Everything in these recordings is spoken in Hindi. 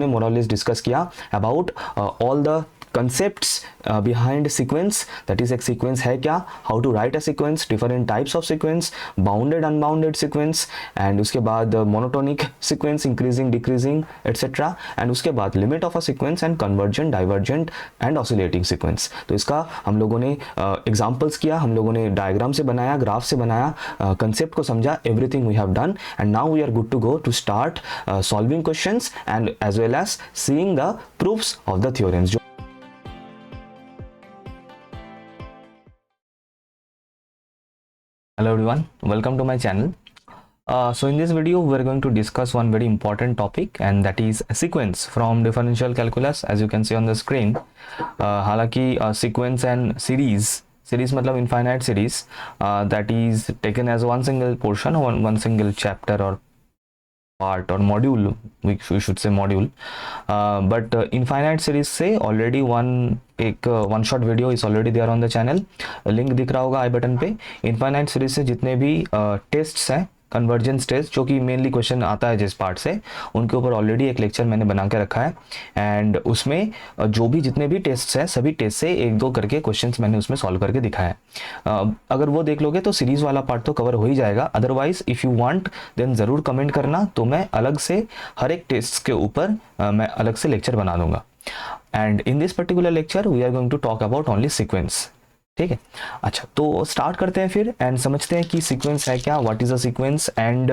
में मोरलेस डिस्कस किया about all the concepts behind sequence, that is एक sequence है क्या, how to write a sequence, different types of sequence, bounded unbounded sequence, and उसके बाद monotonic sequence, increasing decreasing etc, and उसके बाद limit of a sequence and convergent divergent and oscillating sequence। तो इसका हम लोगों ने examples किया, हम लोगों ने diagram से बनाया, graph से बनाया, concept को समझा, everything we have done, and now we are good to go to start solving questions and as well as seeing the proofs of the theorems। Hello everyone, welcome to my channel. So in this video we are going to discuss one very important topic, and that is a sequence from differential calculus, as you can see on the screen। हालांकि sequence and series मतलब infinite series that is taken as one single portion or one single chapter or part or module, we should say module, but infinite series से already one shot video is already there on the channel, link दिख रहा होगा आई बटन पे। infinite series से जितने भी टेस्ट्स हैं, कन्वर्जेंस टेस्ट जो कि मेनली क्वेश्चन आता है जिस पार्ट से, उनके ऊपर ऑलरेडी एक लेक्चर मैंने बना के रखा है, एंड उसमें जो भी जितने भी टेस्ट हैं सभी टेस्ट से एक दो करके क्वेश्चंस मैंने उसमें सॉल्व करके दिखाया है। अगर वो देख लोगे तो सीरीज वाला पार्ट तो कवर हो ही जाएगा, otherwise if you want then ज़रूर कमेंट करना, तो मैं अलग से हर एक टेस्ट के ऊपर मैं अलग से लेक्चर बना दूंगा। And in this particular lecture we are going to talk about only sequence. ठीक है, अच्छा तो स्टार्ट करते हैं फिर एंड समझते हैं कि सीक्वेंस है क्या, what is a sequence, and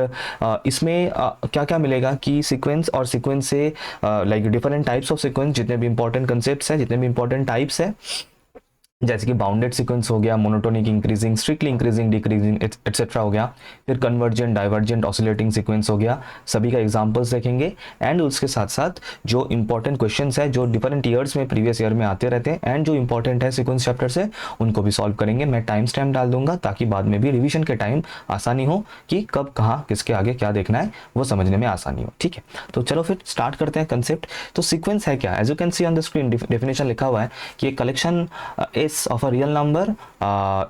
इसमें क्या क्या मिलेगा कि सीक्वेंस और सीक्वेंस से like different types of sequence, जितने भी इंपॉर्टेंट कंसेप्ट्स हैं, जितने भी इंपॉर्टेंट टाइप्स है, जैसे कि बाउंडेड सीक्वेंस हो गया, monotonic increasing, strictly increasing decreasing etcetera हो गया, फिर कन्वर्जेंट डाइवर्जेंट ऑसिलेटिंग सीक्वेंस हो गया, सभी का एग्जांपल्स देखेंगे, एंड उसके साथ साथ जो इंपॉर्टेंट क्वेश्चंस है जो डिफरेंट ईयर्स में प्रीवियस ईयर में आते रहते हैं एंड जो इंपॉर्टेंट है सीक्वेंस चैप्टर से, उनको भी सॉल्व करेंगे। मैं टाइम स्टैम्प डाल दूंगा ताकि बाद में भी रिविजन के टाइम आसानी हो कि कब कहाँ किसके आगे क्या देखना है वो समझने में आसानी हो। ठीक है, तो चलो फिर स्टार्ट करते हैं कंसेप्ट। तो सीक्वेंस है क्या, as you can see on the screen definition लिखा हुआ है कि एक collection of a real number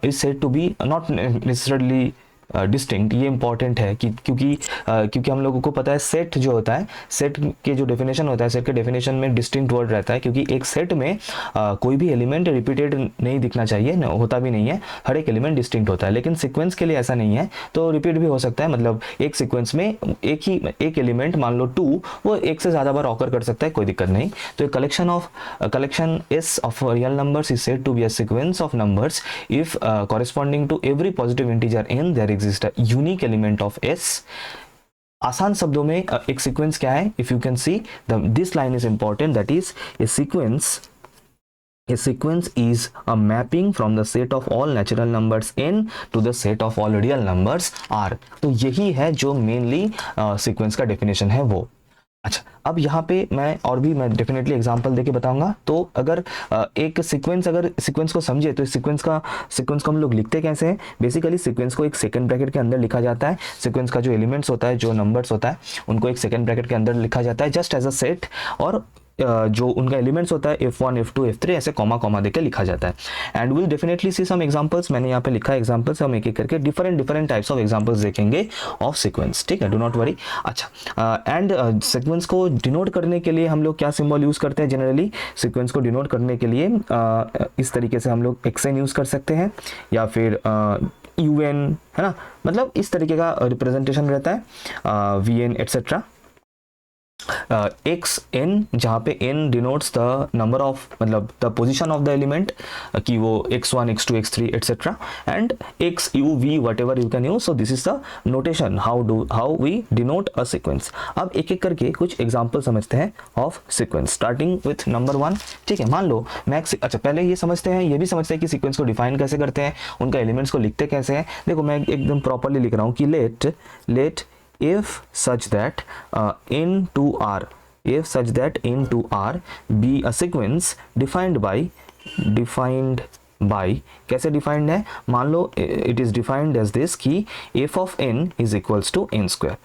is said to be not necessarily distinct. ये इंपॉर्टेंट है कि क्योंकि हम लोगों को पता है सेट जो होता है, सेट के जो डेफिनेशन होता है, सेट के डेफिनेशन में डिस्टिंक्ट वर्ड रहता है, क्योंकि एक सेट में कोई भी एलिमेंट रिपीटेड नहीं दिखना चाहिए, होता भी नहीं है, हर एक एलिमेंट डिस्टिंक्ट होता है। लेकिन सीक्वेंस के लिए ऐसा नहीं है, तो रिपीट भी हो सकता है, मतलब एक सीक्वेंस में एक एलिमेंट मान लो 2, वो एक से ज़्यादा बार ऑकर कर सकता है, कोई दिक्कत नहीं। तो एक collection s of real numbers is said to be a sequence of numbers if corresponding to every positive integer in there exist a unique element of s। आसान शब्दों में एक सीक्वेंस क्या है, if you can see this line is important, that is a sequence is a mapping from the set of all natural numbers n to the set of all real numbers r। तो यही है जो मेनली सीक्वेंस का डेफिनेशन है वो। अच्छा, अब यहाँ पे मैं डेफिनेटली एग्जांपल देके बताऊंगा। तो अगर एक सीक्वेंस को समझे तो सीक्वेंस को हम लोग लिखते कैसे हैं। बेसिकली सीक्वेंस को एक सेकंड ब्रैकेट के अंदर लिखा जाता है। सीक्वेंस का जो एलिमेंट्स होता है, जो नंबर्स होता है, उनको एक सेकंड ब्रैकेट के अंदर लिखा जाता है जस्ट एज अ सेट, और जो उनका एलिमेंट्स होता है f1 f2 f3 ऐसे कॉमा देके लिखा जाता है। And will definitely see some examples, मैंने यहाँ पे लिखा है एग्जांपल्स, हम एक एक करके डिफरेंट टाइप्स ऑफ एग्जांपल्स देखेंगे ऑफ सीक्वेंस। ठीक है, डू नॉट वरी। अच्छा, एंड सीक्वेंस को डिनोट करने के लिए हम लोग क्या सिंबल यूज करते हैं जनरली, सीक्वेंस को डिनोट करने के लिए इस तरीके से हम लोग xn यूज कर सकते हैं, या फिर un, है ना, मतलब इस तरीके का रिप्रेजेंटेशन रहता है, vn एटसेट्रा। एक्स एन, जहाँ पे n denotes the number of, मतलब the position of the element, कि वो x1 x2 x3 etcetera, and x u v whatever you can use. So this is the notation how we denote a sequence. अब एक एक करके कुछ एग्जांपल समझते हैं of sequence, starting with number 1। ठीक है, मान लो मैं अच्छा पहले ये समझते हैं, ये भी समझते हैं कि सीक्वेंस को डिफाइन कैसे करते हैं, उनका एलिमेंट्स को लिखते कैसे हैं। देखो मैं एकदम प्रॉपरली लिख रहा हूँ कि late if such that n to r be a sequence defined by कैसे डिफाइंड है, मान लो it is defined as this कि f of n is equals to n square,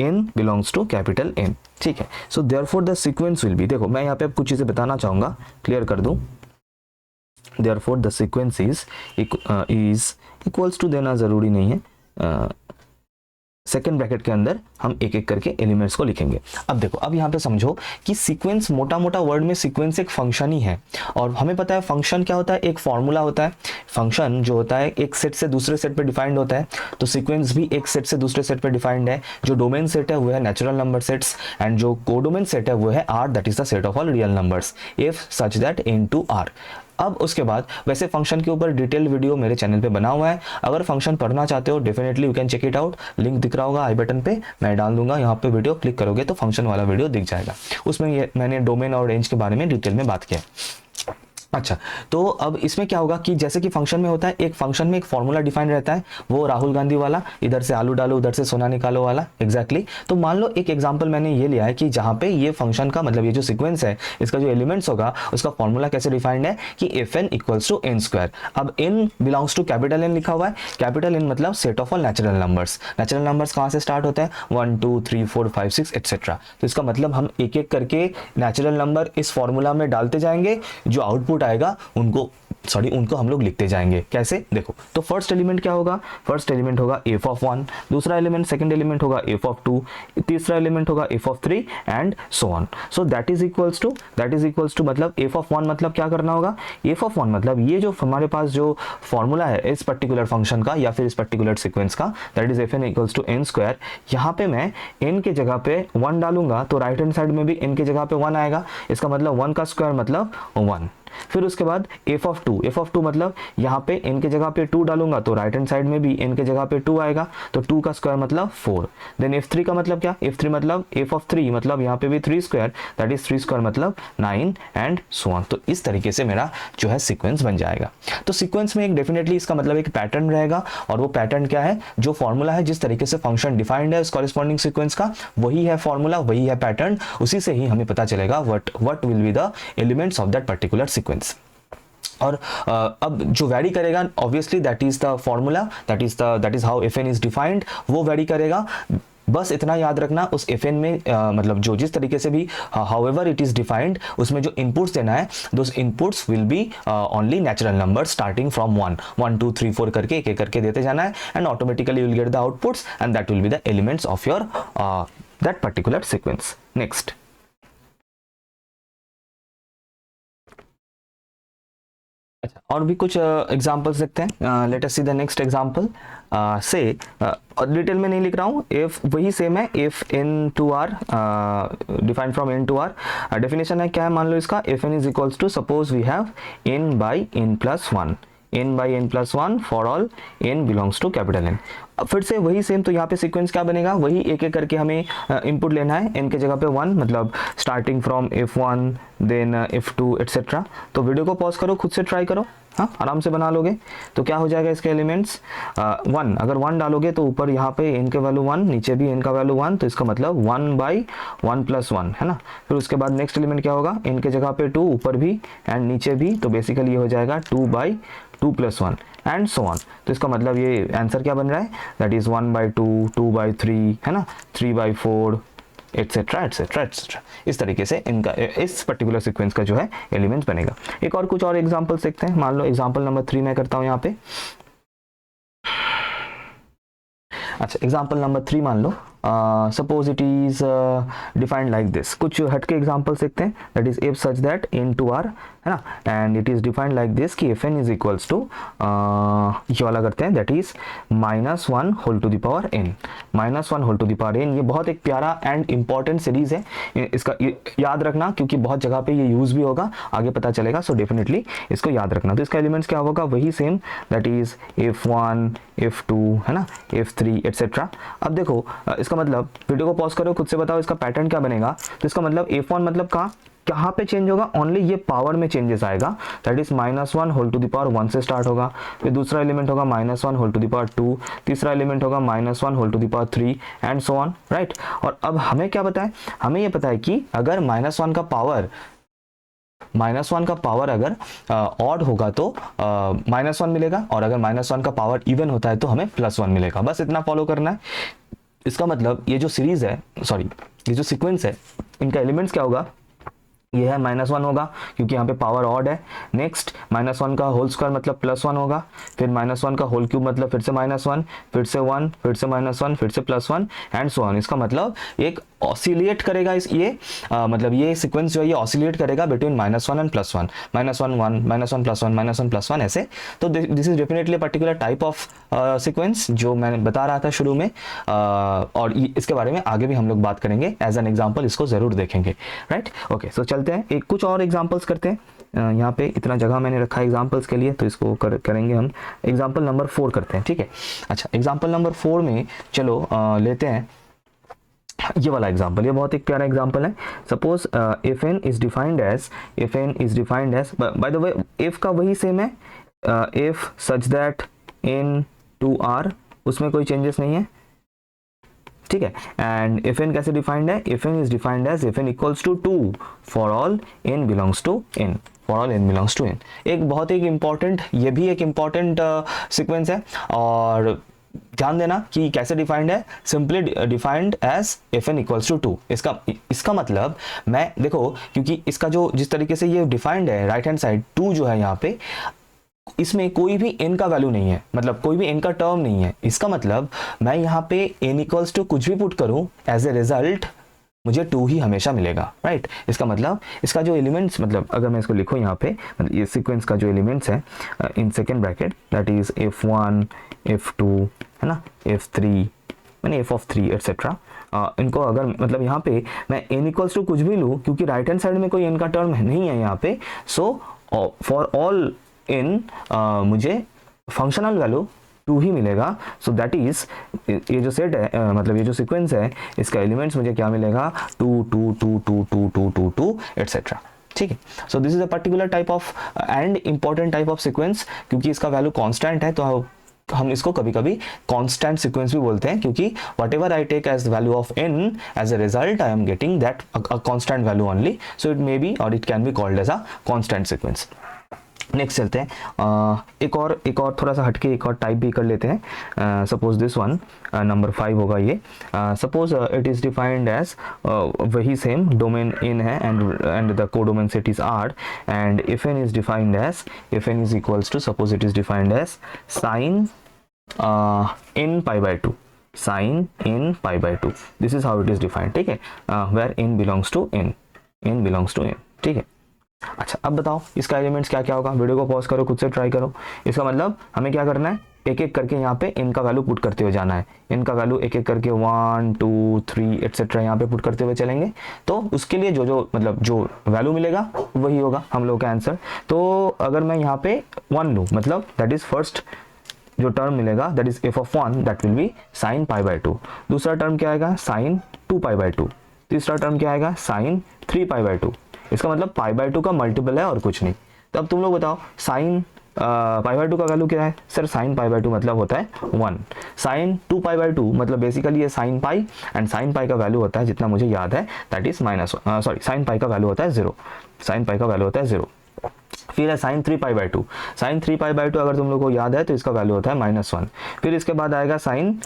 n belongs to capital N। ठीक है, सो therefore the sequence will be, देखो मैं यहाँ पे अब कुछ चीजें बताना चाहूंगा, क्लियर कर दूं। therefore the sequence is equals to देना जरूरी नहीं है, सेकेंड ब्रैकेट के अंदर हम एक एक करके एलिमेंट्स को लिखेंगे। अब देखो, अब यहाँ पे समझो कि सीक्वेंस, मोटा मोटा वर्ड में सीक्वेंस एक फंक्शन ही है, और हमें पता है फंक्शन क्या होता है, एक फॉर्मूला होता है। फंक्शन जो होता है एक सेट से दूसरे सेट पे डिफाइंड होता है, तो सीक्वेंस भी एक सेट से दूसरे सेट पे डिफाइंड है। जो डोमेन सेट है वो है नेचुरल नंबर सेट्स, एंड जो कोडोमेन सेट है वो है R, that is the set of all real numbers if such that n to r। अब उसके बाद वैसे फंक्शन के ऊपर डिटेल वीडियो मेरे चैनल पे बना हुआ है, अगर फंक्शन पढ़ना चाहते हो definitely you can check it out, link दिख रहा होगा आई बटन पे, मैं डाल दूंगा, यहाँ पे वीडियो क्लिक करोगे तो फंक्शन वाला वीडियो दिख जाएगा, उसमें ये मैंने डोमेन और रेंज के बारे में डिटेल में बात किया। अच्छा, तो अब इसमें क्या होगा कि जैसे कि फंक्शन में होता है, एक फंक्शन में एक फॉर्मूला डिफाइन रहता है, वो राहुल गांधी वाला, इधर से आलू डालो उधर से सोना निकालो वाला, एग्जैक्टली। तो मान लो एक एग्जांपल मैंने ये लिया है कि जहां पे ये फंक्शन का मतलब ये जो सीक्वेंस है इसका जो एलिमेंट्स होगा उसका फॉर्मूला कैसे डिफाइंड है कि f N equals to N square. अब n belongs to capital N लिखा हुआ है, कैपिटल एन मतलब set of all natural numbers. Natural numbers कहाँ से स्टार्ट होते हैं, 1 2 3 4 5 6 एटसेट्रा। तो इसका मतलब हम एक एक करके नेचुरल नंबर इस फॉर्मूला में डालते जाएंगे, जो आउटपुट आएगा उनको हम लोग लिखते जाएंगे। कैसे, देखो, तो फर्स्ट एलिमेंट क्या होगा, फर्स्ट एलिमेंट होगा एफ ऑफ 1, दूसरा एलिमेंट सेकंड एलिमेंट होगा एफ ऑफ 2, तीसरा एलिमेंट होगा F of 3 and so on. So that is equals to मतलब एफ ऑफ 1 मतलब क्या करना होगा, एफ ऑफ 1 मतलब ये जो हमारे पास जो फॉर्मूला है इस पर्टिकुलर फंक्शन का या फिर इस पर्टिकुलर सीक्वेंस का, that is F N equals to N square. यहाँ पे मैं एन के जगह पे 1 डालूंगा तो राइट हैंड साइड में भी एन के जगह पे 1 आएगा, इसका मतलब 1 का स्क्वायर मतलब 1। फिर उसके बाद एफ ऑफ 2 मतलब यहाँ पे n के जगह पे 2 डालूंगा तो राइट हैंड साइड में भी n के जगह पे 2 आएगा, तो 2 का स्क्वायर मतलब 4। देन f3 का मतलब क्या, f3 मतलब f ऑफ 3 मतलब यहाँ पे भी 3 स्क्वायर, दैट इज 3 स्क्वायर मतलब 9 एंड सो ऑन। तो इस तरीके से मेरा जो है सीक्वेंस बन जाएगा। तो सीक्वेंस में एक डेफिनेटली इसका मतलब एक पैटर्न रहेगा, और वो पैटर्न क्या है, जो फॉर्मूला है जिस तरीके से फंक्शन डिफाइंड है उस कॉरेस्पॉन्डिंग सीक्वेंस का, वही है फॉर्मूला, वही है पैटर्न, उसी से ही हमें पता चलेगा what will be the elements of that particular sequence. और अब जो वैरी करेगा obviously that is the formula, that is how F N is defined, वो वैरी करेगा। बस इतना याद रखना, उस एफ एन में मतलब जो जिस तरीके से भी हाउएवर इट इज डिफाइंड, उसमें जो इनपुट्स देना है those inputs will be only natural number starting from 1 2 3 4 करके एक एक करके देते जाना है, and automatically you will get the outputs and that will be the elements of your that particular sequence. Next, अच्छा, और भी कुछ एग्जांपल्स देखते हैं। Let us see the next example. से डिटेल में नहीं लिख रहा हूँ, इफ वही सेम है, if N to R define from N to R. Definition है क्या है, मान लो इसका, if N is equals to, suppose we have N by N plus 1, n by n plus 1 for all n belongs to capital N। अब फिर से वही सेम, तो यहाँ पे सीक्वेंस क्या बनेगा, वही एक एक करके हमें इनपुट लेना है, n के जगह पे 1 मतलब starting from f1 then f2 etcetera. तो वीडियो को पॉज करो, खुद से ट्राई करो, हाँ आराम से बना लोगे। तो क्या हो जाएगा इसके एलिमेंट्स, 1, अगर 1 डालोगे तो ऊपर यहाँ पे n के वैल्यू 1, नीचे भी n का वैल्यू 1, तो इसका मतलब 1 बाई 1 प्लस 1 है ना। फिर उसके बाद नेक्स्ट एलिमेंट क्या होगा, n के जगह पे 2 ऊपर भी एंड नीचे भी, तो बेसिकली ये हो जाएगा 2 by 2 plus 1 and so on. तो इसका मतलब ये आंसर क्या बन रहा है, दैट इज 1 बाई 2, 2 बाई 3 है ना, 3 बाई 4 एटसेट्रा एटसेट्रा एटसेट्रा। इस तरीके से इनका इस पर्टिकुलर सीक्वेंस का जो है एलिमेंट्स बनेगा। एक और कुछ और एग्जांपल्स देखते हैं। मान लो एग्जांपल नंबर 3 मैं करता हूँ यहाँ पे। अच्छा, एग्जांपल नंबर 3 मान लो, suppose it is defined like this. कुछ हटके एग्जांपल देखते हैं, that is if such that n to r है ना, and it is defined like this कि f N is equals to, ये वाला करते हैं, that is -1 whole to the power n, -1 whole to the power n। ये बहुत एक प्यारा एंड इंपॉर्टेंट सीरीज है, इसका याद रखना क्योंकि बहुत जगह पे ये यूज भी होगा, आगे पता चलेगा, सो डेफिनेटली इसको याद रखना। तो इसका एलिमेंट्स क्या होगा, वही same, that is f1 f2 है ना, f3 एटसेट्रा। अब देखो इसका मतलब, वीडियो को पॉज करो, खुद से बताओ इसका पैटर्न क्या बनेगा। तो इसका मतलब f1 मतलब कहाँ पे चेंज होगा, ओनली ये पावर में चेंजेस आएगा, that is -1 whole to the power 1 से स्टार्ट होगा। फिर दूसरा एलिमेंट होगा -1 होल टू द पावर 2, तीसरा एलिमेंट होगा -1 whole to the power 3 and so on, right. और अब हमें क्या पता है, हमें ये पता है कि अगर -1 का पावर अगर ऑड होगा तो -1 मिलेगा, और अगर -1 का पावर इवन होता है तो हमें +1 मिलेगा। बस इतना फॉलो करना है। इसका मतलब ये जो सीरीज है, सॉरी ये जो सीक्वेंस है, इनका एलिमेंट्स क्या होगा, ये है -1 होगा क्योंकि यहाँ पे पावर ऑड है। नेक्स्ट -1 का होल स्क्वायर मतलब +1 होगा, फिर -1 का होल क्यूब मतलब फिर से -1, फिर से 1, फिर से -1, फिर से +1 एंड सो ऑन। इसका मतलब एक ऑसिलेट करेगा इस ये मतलब ये सीक्वेंस जो है ये ऑसिलेट करेगा बिटवीन -1 एंड +1, -1 1 -1 +1 -1 +1 ऐसे। तो this is definitely particular type of sequence जो मैंने बता रहा था शुरू में, और इसके बारे में आगे भी हम लोग बात करेंगे, एज एन एग्जाम्पल इसको जरूर देखेंगे, राइट। ओके, सो चलते हैं एक कुछ और एग्जाम्पल्स करते हैं। यहाँ पे इतना जगह मैंने रखा है एग्जाम्पल्स के लिए, तो इसको करेंगे हम। एग्जाम्पल नंबर 4 करते हैं, ठीक है। अच्छा, एग्जाम्पल नंबर 4 में चलो लेते हैं ये वाला एग्जाम्पल। ये बहुत एक प्यारा एग्जाम्पल है। Suppose f N is defined as, f N is defined as, by the way f का वही सेम है, f such that n to R, उसमें कोई चेंजेस नहीं है, ठीक है। एंड इफ एन कैसे डिफाइंड है, if N is defined as f n equals to 2 for all n belongs to n, for all n belongs to n. एक बहुत ही इंपॉर्टेंट, ये भी एक इंपॉर्टेंट सीक्वेंस है। और ध्यान देना कि कैसे डिफाइंड है, simply defined as f n equals to 2। इसका मतलब मैं देखो, क्योंकि इसका जो जिस तरीके से ये डिफाइंड है राइट हैंड साइड 2 जो है यहाँ पे, इसमें कोई भी n का वैल्यू नहीं है, मतलब कोई भी n का टर्म नहीं है। इसका मतलब मैं यहाँ पे n इक्वल्स टू कुछ भी पुट करूँ, एज ए रिजल्ट मुझे 2 ही हमेशा मिलेगा, राइट। इसका मतलब इसका जो एलिमेंट्स, मतलब अगर मैं इसको लिखूँ यहाँ पे, मतलब ये सीक्वेंस का जो एलिमेंट्स है in second bracket, that is f1 f2 है ना, f3 मैंने f(3) एटसेट्रा, इनको अगर मतलब यहाँ पे मैं n इक्वल्स टू कुछ भी लूँ, क्योंकि राइट हैंड साइड में कोई n का टर्म नहीं है यहाँ पे, सो फॉर ऑल n मुझे फंक्शनल वैल्यू 2 ही मिलेगा। सो दैट इज, ये जो सेट है मतलब ये जो सीक्वेंस है, इसका एलिमेंट्स मुझे क्या मिलेगा, 2 2 2 2 2 2 2 2 एटसेट्रा, ठीक है। सो this is a particular type of and important type of sequence, क्योंकि इसका वैल्यू कांस्टेंट है, तो हम इसको कभी कभी कांस्टेंट सीक्वेंस भी बोलते हैं, क्योंकि whatever I take as value of n, as a result I am getting that a constant value only, so it may be और it can be called as a constant sequence. Next चलते हैं, एक और थोड़ा सा हटके एक और टाइप भी कर लेते हैं। सपोज दिस वन नंबर 5 होगा ये। Suppose it is defined as, वही सेम डोमेन इन है and the codomain set is R, and f N is defined as, f N is equals to, suppose it is defined as sine n pi by 2, sine n pi by 2, this is how it is defined, ठीक है, where n belongs to n, n belongs to n, ठीक है। अच्छा, अब बताओ इसका एलिमेंट्स क्या क्या होगा। वीडियो को पॉज करो, खुद से ट्राई करो। इसका मतलब हमें क्या करना है, एक एक करके यहाँ पे n का वैल्यू पुट करते हुए जाना है। n का वैल्यू एक एक करके 1 2 3 एटसेट्रा यहाँ पे पुट करते हुए चलेंगे, तो उसके लिए जो मतलब जो वैल्यू मिलेगा वही होगा हम लोग का आंसर। तो अगर मैं यहाँ पे 1 लूँ, मतलब दैट इज फर्स्ट जो टर्म मिलेगा, that is f(1), that will B sine pi by 2। दूसरा टर्म क्या आएगा, साइन 2 पाई बाय 2। तीसरा टर्म क्या आएगा, साइन 3 पाई बाय 2। इसका मतलब पाई बाय 2 का मल्टीपल है और कुछ नहीं। तो अब तुम लोग बताओ, साइन पाई बाय 2 का वैल्यू क्या है। सर साइन पाई बाय 2 मतलब होता है 1, साइन 2 पाई बाय 2 मतलब बेसिकली ये sine pi, and sine pi का वैल्यू होता है, जितना मुझे याद है, that is sorry sine pi का वैल्यू होता है 0, साइन पाई का वैल्यू होता है 0। फिर है sine 3 pi by 2, sine 3 pi by 2 अगर तुम लोग को याद है तो इसका वैल्यू होता है -1। फिर इसके बाद आएगा साइन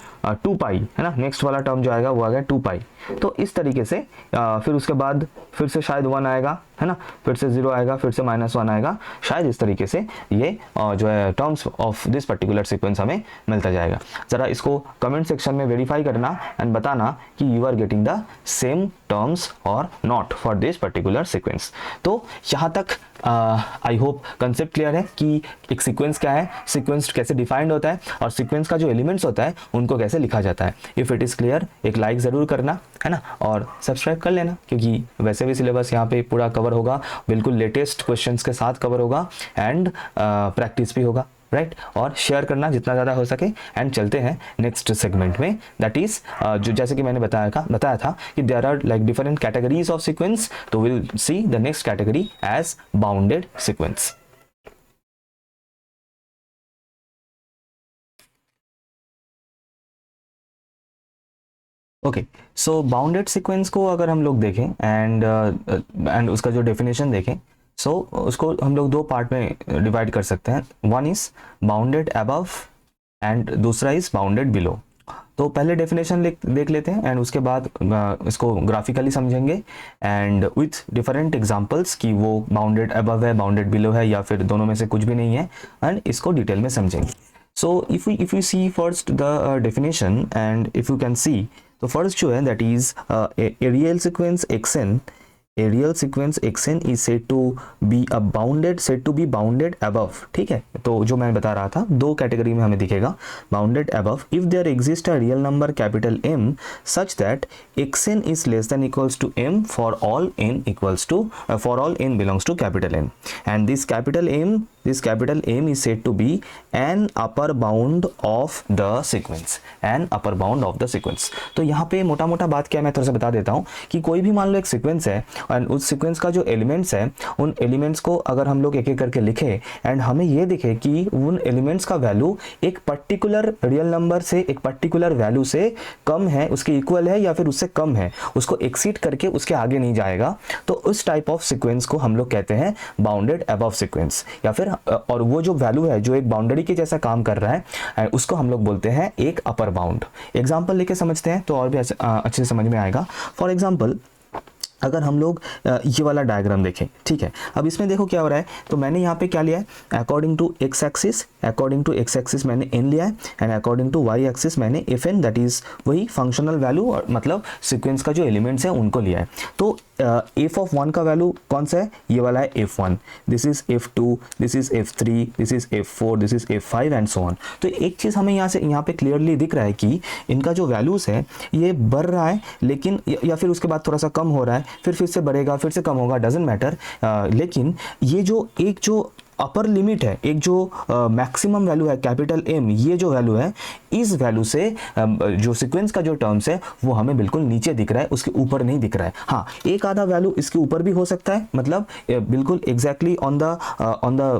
2 पाई, है ना, नेक्स्ट वाला टर्म जो आएगा वो आ गया 2 पाई। तो इस तरीके से फिर उसके बाद फिर से शायद 1 आएगा, है ना, फिर से 0 आएगा, फिर से -1 आएगा, शायद इस तरीके से ये जो है terms of this particular sequence हमें मिलता जाएगा। ज़रा इसको कमेंट सेक्शन में वेरीफाई करना एंड बताना कि you are getting the same terms और not for this particular sequence. तो यहाँ तक आई होप कंसेप्ट क्लियर है कि एक सीक्वेंस क्या है, सीक्वेंस कैसे डिफाइंड होता है, और सीक्वेंस का जो एलिमेंट्स होता है उनको कैसे लिखा जाता है। इफ़ इट इज़ क्लियर, एक लाइक ज़रूर करना, है ना, और सब्सक्राइब कर लेना, क्योंकि वैसे भी सिलेबस यहाँ पे पूरा कवर होगा, बिल्कुल लेटेस्ट क्वेश्चंस के साथ कवर होगा, एंड प्रैक्टिस भी होगा, राइट। और शेयर करना जितना ज़्यादा हो सके। एंड चलते हैं नेक्स्ट सेगमेंट में, दैट इज जो जैसे कि मैंने बताया था कि there are like different categories of sequence, तो will see the next category as bounded sequence. Okay, so bounded sequence को अगर हम लोग देखें एंड उसका जो डेफिनेशन देखें, सो उसको हम लोग 2 पार्ट में डिवाइड कर सकते हैं। One is bounded above and दूसरा इज बाउंडेड बिलो। तो पहले डेफिनेशन देख लेते हैं एंड उसके बाद इसको ग्राफिकली समझेंगे एंड विथ डिफरेंट एग्जांपल्स कि वो बाउंडेड अबव है, बाउंडेड बिलो है, या फिर दोनों में से कुछ भी नहीं है, एंड इसको डिटेल में समझेंगे. So if you see first the definition, and if you can see, तो first जो है that is a real sequence xn, a real sequence xn is said to be bounded above. ठीक है, तो जो मैं बता रहा था दो कैटेगरी में हमें दिखेगा bounded above if there exists a real number capital M such that xn is less than equals to M for all n equals to for all n belongs to capital M, and this capital M is said to be an upper bound of the sequence, an upper bound of the sequence. तो यहाँ पे मोटा मोटा बात क्या है मैं थोड़ा सा बता देता हूँ कि कोई भी मान लो एक सीक्वेंस है एंड उस सीक्वेंस का जो एलिमेंट्स है उन एलिमेंट्स को अगर हम लोग एक एक करके लिखे एंड हमें ये दिखे कि उन एलिमेंट्स का वैल्यू एक पर्टिकुलर रियल नंबर से एक पर्टिकुलर वैल्यू से कम है, उसके इक्वल है या फिर उससे कम है, उसको एक्सीड करके उसके आगे नहीं जाएगा, तो उस टाइप ऑफ सीक्वेंस को हम लोग कहते हैं बाउंडेड अबव सीक्वेंस, या फिर और वो जो वैल्यू है जो एक बाउंड्री के जैसा काम कर रहा है उसको हम लोग बोलते हैं एक अपर बाउंड. एग्जांपल लेके समझते हैं तो और भी अच्छे से समझ में आएगा. फॉर एग्जांपल अगर हम लोग ये वाला डायग्राम देखें, ठीक है, अब इसमें देखो क्या हो रहा है, तो मैंने यहाँ पे क्या लिया है, अकॉर्डिंग टू एक्स एक्सिस मैंने n लिया है and according to y axis मैंने fn, दैट इज वही फंक्शनल वैल्यू मतलब सीक्वेंस का जो एलिमेंट्स है उनको लिया है. तो f ऑफ 1 का वैल्यू कौन सा है, ये वाला है f1, this is f2, this is f3, this is f4, this is f5 and so on. तो एक चीज़ हमें यहाँ पे क्लियरली दिख रहा है कि इनका जो वैल्यूज़ है ये बढ़ रहा है, लेकिन या फिर उसके बाद थोड़ा सा कम हो रहा है, फिर से बढ़ेगा, फिर से कम होगा, डजेंट मैटर. लेकिन ये जो अपर लिमिट है, एक जो मैक्सिमम वैल्यू है कैपिटल M, ये जो वैल्यू है इस वैल्यू से जो सीक्वेंस का जो टर्म्स है वो हमें बिल्कुल नीचे दिख रहा है, उसके ऊपर नहीं दिख रहा है. हाँ, एक आधा वैल्यू इसके ऊपर भी हो सकता है, मतलब बिल्कुल एग्जैक्टली ऑन द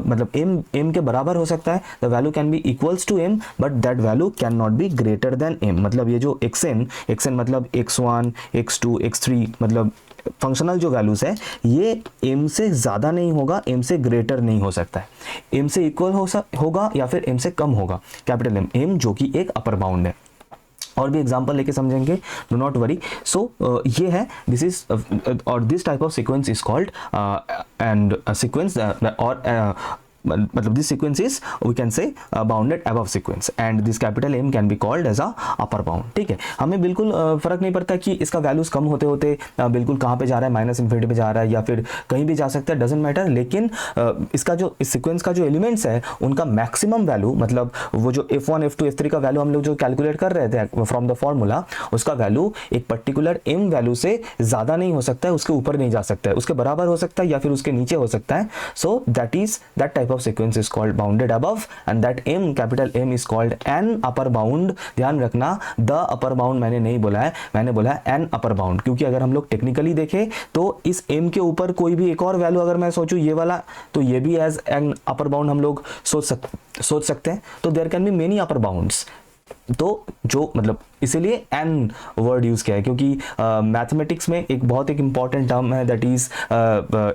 मतलब M के बराबर हो सकता है. The value can be equals to M but that value can not be greater than M. मतलब ये जो xn मतलब x1, x2, x3 मतलब फंक्शनल जो वैल्यूज है ये m से ज़्यादा नहीं होगा, m से ग्रेटर नहीं हो सकता है, m से इक्वल होगा या फिर m से कम होगा, कैपिटल M जो कि एक अपर बाउंड है. और भी एग्जांपल लेके समझेंगे, डू नॉट वरी. सो ये है, दिस इज और this type of sequence is called and sequence और मतलब this sequence is we can say bounded above sequence and this capital M can be called as a upper bound. ठीक है, हमें बिल्कुल फर्क नहीं पड़ता कि इसका वैल्यूज कम होते होते बिल्कुल कहाँ पे जा रहा है, माइनस इन्फिनिटी पे जा रहा है या फिर कहीं भी जा सकता है, डजेंट मैटर. लेकिन इसका जो इस सीक्वेंस का जो एलिमेंट्स है उनका मैक्सिमम वैल्यू मतलब वो जो f1, f2, f3 का वैल्यू हम लोग जो कैलकुलेट कर रहे थे फ्रॉम द फॉर्मूला, उसका वैल्यू एक पर्टिकुलर M वैल्यू से ज़्यादा नहीं हो सकता है, उसके ऊपर नहीं जा सकता है, उसके बराबर हो सकता है या फिर उसके नीचे हो सकता है. So that type sequence is called bounded above and that M, capital M is called an upper bound. ध्यान रखना, the upper bound मैंने नहीं बोला है, मैंने बोला है an upper bound, क्योंकि अगर हम लोग टेक्निकली देखें तो इस M के ऊपर कोई भी एक और वैल्यू अगर मैं सोचूं ये वाला, तो ये भी एज एन अपर बाउंड हम लोग सोच सकते हैं. तो there can be many upper bounds. तो जो मतलब इसीलिए एन वर्ड यूज किया है क्योंकि मैथमेटिक्स में एक बहुत एक इंपॉर्टेंट टर्म है that is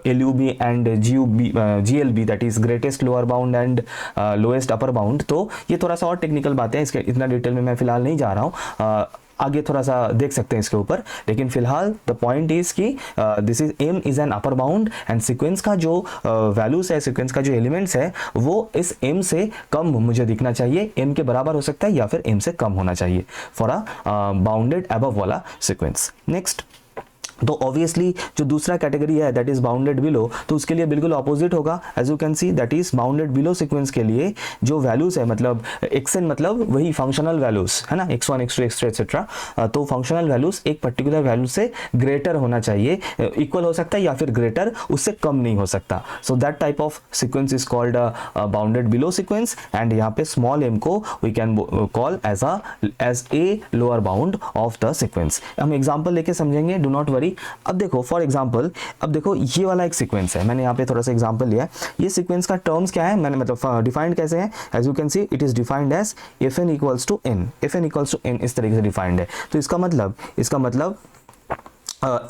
LUB and GLB, that is greatest lower bound and lowest upper bound. तो ये थोड़ा सा और टेक्निकल बातें हैं, इसके इतना डिटेल में मैं फिलहाल नहीं जा रहा हूँ, आगे थोड़ा सा देख सकते हैं इसके ऊपर. लेकिन फिलहाल द पॉइंट इज कि this is M is an upper bound and sequence का जो वैल्यूज है, सीक्वेंस का जो एलिमेंट्स है वो इस M से कम मुझे दिखना चाहिए, M के बराबर हो सकता है या फिर M से कम होना चाहिए फॉर अ बाउंडेड अबव वाला सीक्वेंस. नेक्स्ट, तो ऑब्वियसली जो दूसरा कैटेगरी है दैट इज बाउंडेड बिलो, तो उसके लिए बिल्कुल ऑपोजिट होगा. As you can see that is bounded below sequence के लिए जो वैल्यूज है मतलब xn मतलब वही फंक्शनल वैल्यूज है ना, x1, x2, x3 एक्सेट्रा. तो फंक्शनल वैल्यूज एक पर्टिकुलर वैल्यू से ग्रेटर होना चाहिए, इक्वल हो सकता है या फिर ग्रेटर, उससे कम नहीं हो सकता. So that type of sequence is called bounded below sequence and यहाँ पे स्मॉल m को we can call as a lower bound of the sequence. हम एग्जाम्पल लेके समझेंगे, डू नॉट वरी. अब देखो फॉर एग्जांपल, अब देखो ये वाला एक सीक्वेंस है, मैंने यहाँ पे थोड़ा सा एग्जांपल लिया है. ये सीक्वेंस का टर्म्स क्या है, मैंने मतलब डिफाइंड कैसे है, as you can see it is defined as fn equals to n, fn equals to n इस तरीके से डिफाइंड है. तो इसका मतलब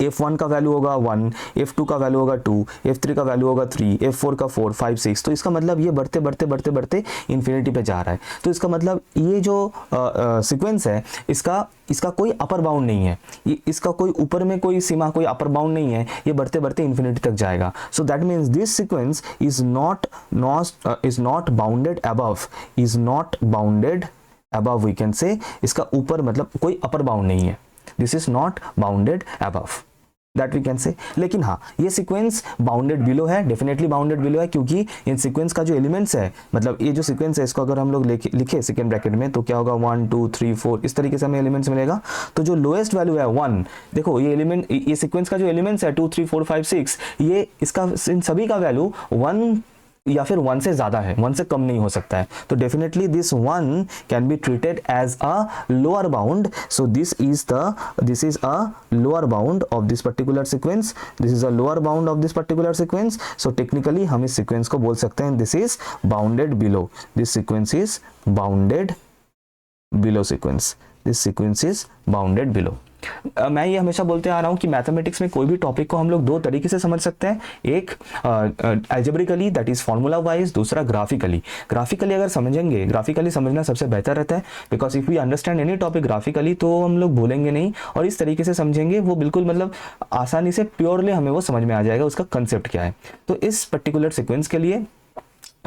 F1 का वैल्यू होगा 1, F2 का वैल्यू होगा 2, F3 का वैल्यू होगा 3, F4 का 4, 5, 6। तो इसका मतलब ये बढ़ते बढ़ते बढ़ते बढ़ते इन्फिनिटी पे जा रहा है। तो इसका मतलब ये जो सीक्वेंस है इसका कोई अपर बाउंड नहीं है, ये इसका कोई ऊपर में कोई सीमा, कोई अपर बाउंड नहीं है, ये बढ़ते बढ़ते इन्फिनिटी तक जाएगा। So that means this sequence is not bounded above, is not bounded above, we can say इसका ऊपर मतलब कोई अपर बाउंड नहीं है, this is not bounded above, that we can say. लेकिन हाँ, ये सीक्वेंस बाउंडेड बिलो है, डेफिनेटली बाउंडेड बिलो है, क्योंकि इन सीक्वेंस का जो एलिमेंट्स है, मतलब ये जो सीक्वेंस है इसको अगर हम लोग लिखे सेकेंड ब्रैकेट में तो क्या होगा 1 2 3 4 इस तरीके से हमें एलिमेंट्स मिलेगा। तो जो लोएस्ट वैल्यू है 1, देखो ये एलिमेंट, ये सीक्वेंस का जो एलिमेंट्स है 2 3 4 5 6, ये इसका इन सभी का वैल्यू 1 या फिर 1 से ज़्यादा है, 1 से कम नहीं हो सकता है। तो definitely this 1 can be treated as a lower bound. So this is a lower bound of this particular sequence, this is a lower bound of this particular sequence. So technically हम इस सीक्वेंस को बोल सकते हैं this is bounded below, this sequence is bounded below sequence, this sequence is bounded below. मैं ये हमेशा बोलते आ रहा हूँ कि मैथमेटिक्स में कोई भी टॉपिक को हम लोग दो तरीके से समझ सकते हैं, एक algebraically that is formula wise, दूसरा ग्राफिकली। ग्राफिकली अगर समझेंगे, ग्राफिकली समझना सबसे बेहतर रहता है, because if we understand any topic graphically तो हम लोग भूलेंगे नहीं, और इस तरीके से समझेंगे वो बिल्कुल मतलब आसानी से प्योरली हमें वो समझ में आ जाएगा उसका कंसेप्ट क्या है। तो इस पर्टिकुलर सिक्वेंस के लिए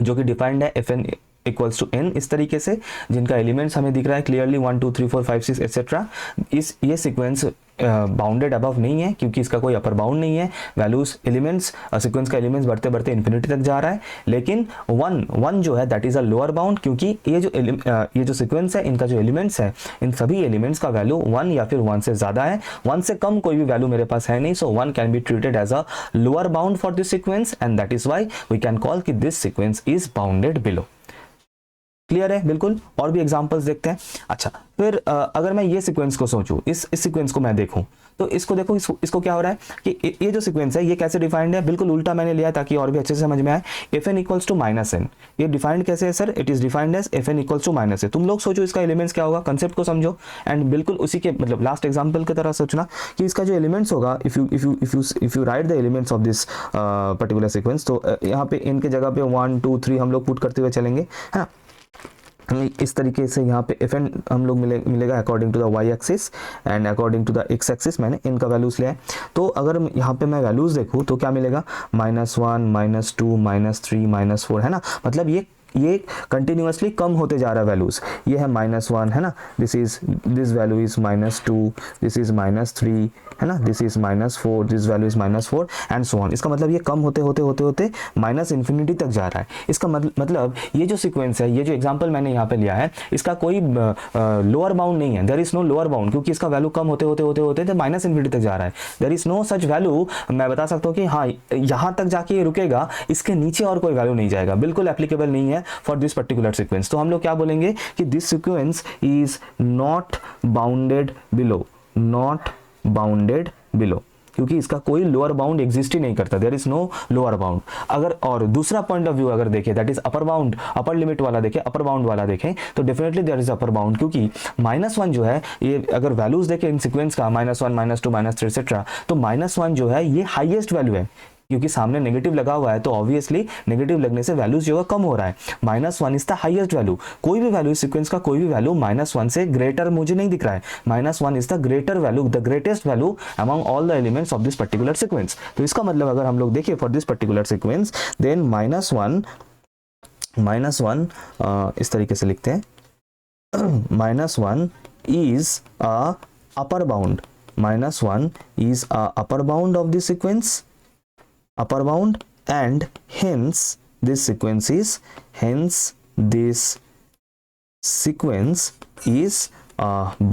जो कि डिफाइंड है FN इक्वल्स टू n इस तरीके से, जिनका एलिमेंट्स हमें दिख रहा है क्लियरली 1 2 3 4 5 6 एक्सेट्रा, ये सीक्वेंस बाउंडेड अबव नहीं है क्योंकि इसका कोई अपर बाउंड नहीं है, वैल्यूज एलिमेंट्स सीक्वेंस का एलिमेंट्स बढ़ते बढ़ते इन्फिनिटी तक जा रहा है। लेकिन 1 जो है that is a lower bound, क्योंकि ये जो सीक्वेंस है इनका जो एलिमेंट्स है, इन सभी एलिमेंट्स का वैल्यू 1 या फिर 1 से ज़्यादा है, 1 से कम कोई भी वैल्यू मेरे पास है नहीं। So 1 can be treated as a lower bound for this sequence and that is why we can call कि this sequence is bounded below. Clear है बिल्कुल। और भी एग्जांपल्स देखते हैं। अच्छा, फिर अगर मैं ये सीक्वेंस को सोचूं, इस सीक्वेंस को मैं देखूं, तो इसको देखो, इसको क्या हो रहा है कि ये जो सीक्वेंस है ये कैसे डिफाइंड है, बिल्कुल उल्टा मैंने लिया ताकि और भी अच्छे से समझ में आए। Fn इक्वल्स टू -n, ये डिफाइंड कैसे है sir? It is defined as Fn equals to -n। तुम लोग सोचो इसका एलिमेंट्स क्या होगा, कंसेप्ट को समझो, एंड बिल्कुल उसी के मतलब लास्ट एग्जांपल की तरह सोचना कि इसका जो एलिमेंट्स होगा, if you right the elements of this particular sequence, तो यहाँ पे इनके जगह पे 1 2 3 हम लोग पुट करते हुए चलेंगे, है ना। इस तरीके से यहाँ पे Fn हम लोग मिलेगा according to the y axis and according to the x axis, मैंने इनका वैल्यूज लिया है। तो अगर यहाँ पे मैं वैल्यूज देखूँ तो क्या मिलेगा, -1 -2 -3 -4, है ना। मतलब ये कंटिन्यूअसली कम होते जा रहा है वैल्यूज। ये है -1, है ना, this value is -2, this is -3, है ना, this is -4, this value is -4 and so on. इसका मतलब ये कम होते होते -इन्फिनिटी तक जा रहा है। इसका मतलब ये जो सीक्वेंस है, ये जो एग्जांपल मैंने यहाँ पे लिया है, इसका कोई लोअर बाउंड नहीं है, there is no lower bound, क्योंकि इसका वैल्यू कम होते होते -इन्फिनिटी तक जा रहा है। There is no such value, मैं बता सकता हूँ कि हाँ यहाँ तक जाके ये रुकेगा, इसके नीचे और कोई वैल्यू नहीं जाएगा, बिल्कुल एप्लीकेबल नहीं है फॉर दिस पर्टिकुलर सीक्वेंस। तो हम लोग क्या बोलेंगे कि this sequence is not bounded below, not bounded below, क्योंकि इसका कोई लोअर बाउंड एग्जिस्ट ही नहीं करता, there is no lower bound. अगर और दूसरा पॉइंट ऑफ व्यू अगर देखें, that is upper bound, upper limit वाला देखें, अपर बाउंड वाला देखें, तो definitely there is upper bound, क्योंकि -1 जो है, ये अगर वैल्यूज देखें इन सीक्वेंस का -1 -2 -3 एक्सेट्रा, तो -1 जो है ये हाईएस्ट वैल्यू है, क्योंकि सामने नेगेटिव लगा हुआ है, तो ऑब्वियसली नेगेटिव लगने से वैल्यूज जो है कम हो रहा है। -1 इज द हाईएस्ट वैल्यू, कोई भी वैल्यू सीक्वेंस का कोई भी वैल्यू -1 से ग्रेटर मुझे नहीं दिख रहा है। -1 is the greater value, the greatest value among all the elements of this particular sequence. तो इसका मतलब अगर हम लोग देखें for this particular sequence, then -1 इस तरीके से लिखते हैं, -1 is a upper bound, -1 is a upper bound of this sequence, upper bound, and hence this sequence is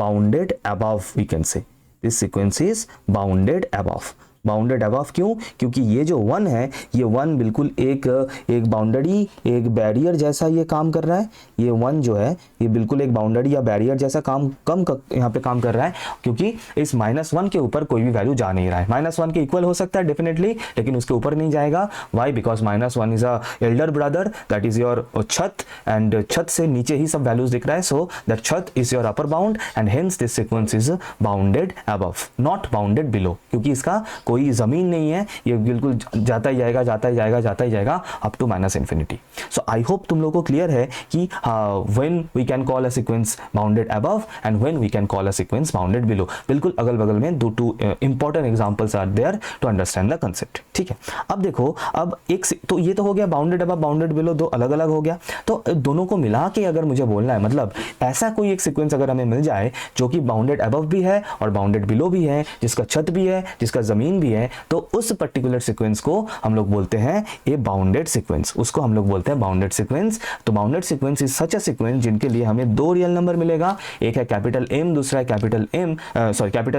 bounded above, we can say this sequence is bounded above, bounded above क्यों? क्योंकि ये जो 1 है, ये 1 बिल्कुल एक बाउंड्री, एक बैरियर जैसा ये काम कर रहा है। ये 1 जो है ये बिल्कुल एक बाउंड्री या बैरियर जैसा यहाँ पे काम कर रहा है, क्योंकि इस -1 के ऊपर कोई भी वैल्यू जा नहीं रहा है। -1 के इक्वल हो सकता है डेफिनेटली, लेकिन उसके ऊपर नहीं जाएगा। Why? Because -1 is a elder brother, that is your छत, एंड छत से नीचे ही सब वैल्यूज दिख रहा है। सो दैट छत is your upper bound and hence this sequence is bounded above, not bounded below, क्योंकि इसका कोई जमीन नहीं है, ये बिल्कुल जाता ही जाएगा, जाता ही जाएगा, जाता ही जाएगा up to -infinity। So I hope तुम लोगों को क्लियर है कि when we can call a sequence bounded above and when we can call a sequence bounded below. बिल्कुल अगल बगल में two important examples are there to understand the concept. ठीक है, अब देखो, अब एक तो ये तो हो गया बाउंडेड अबव बाउंडेड बिलो, दो अलग अलग हो गया। तो दोनों को मिला के अगर मुझे बोलना है, मतलब ऐसा कोई एक सीक्वेंस अगर हमें मिल जाए जो कि बाउंडेड अबव भी है और बाउंडेड बिलो भी है, जिसका छत भी है, जिसका जमीन भी है, तो उस पर्टिकुलर सीक्वेंस को हम लोग बोलते हैं ए बाउंडेड सीक्वेंस। उसको हम लोग बोलते हैं बाउंडेड सीक्वेंस। तो bounded sequence is such a sequence जिनके लिए हमें दो रियल नंबर मिलेगा, एक है कैपिटल M, दूसरा है capital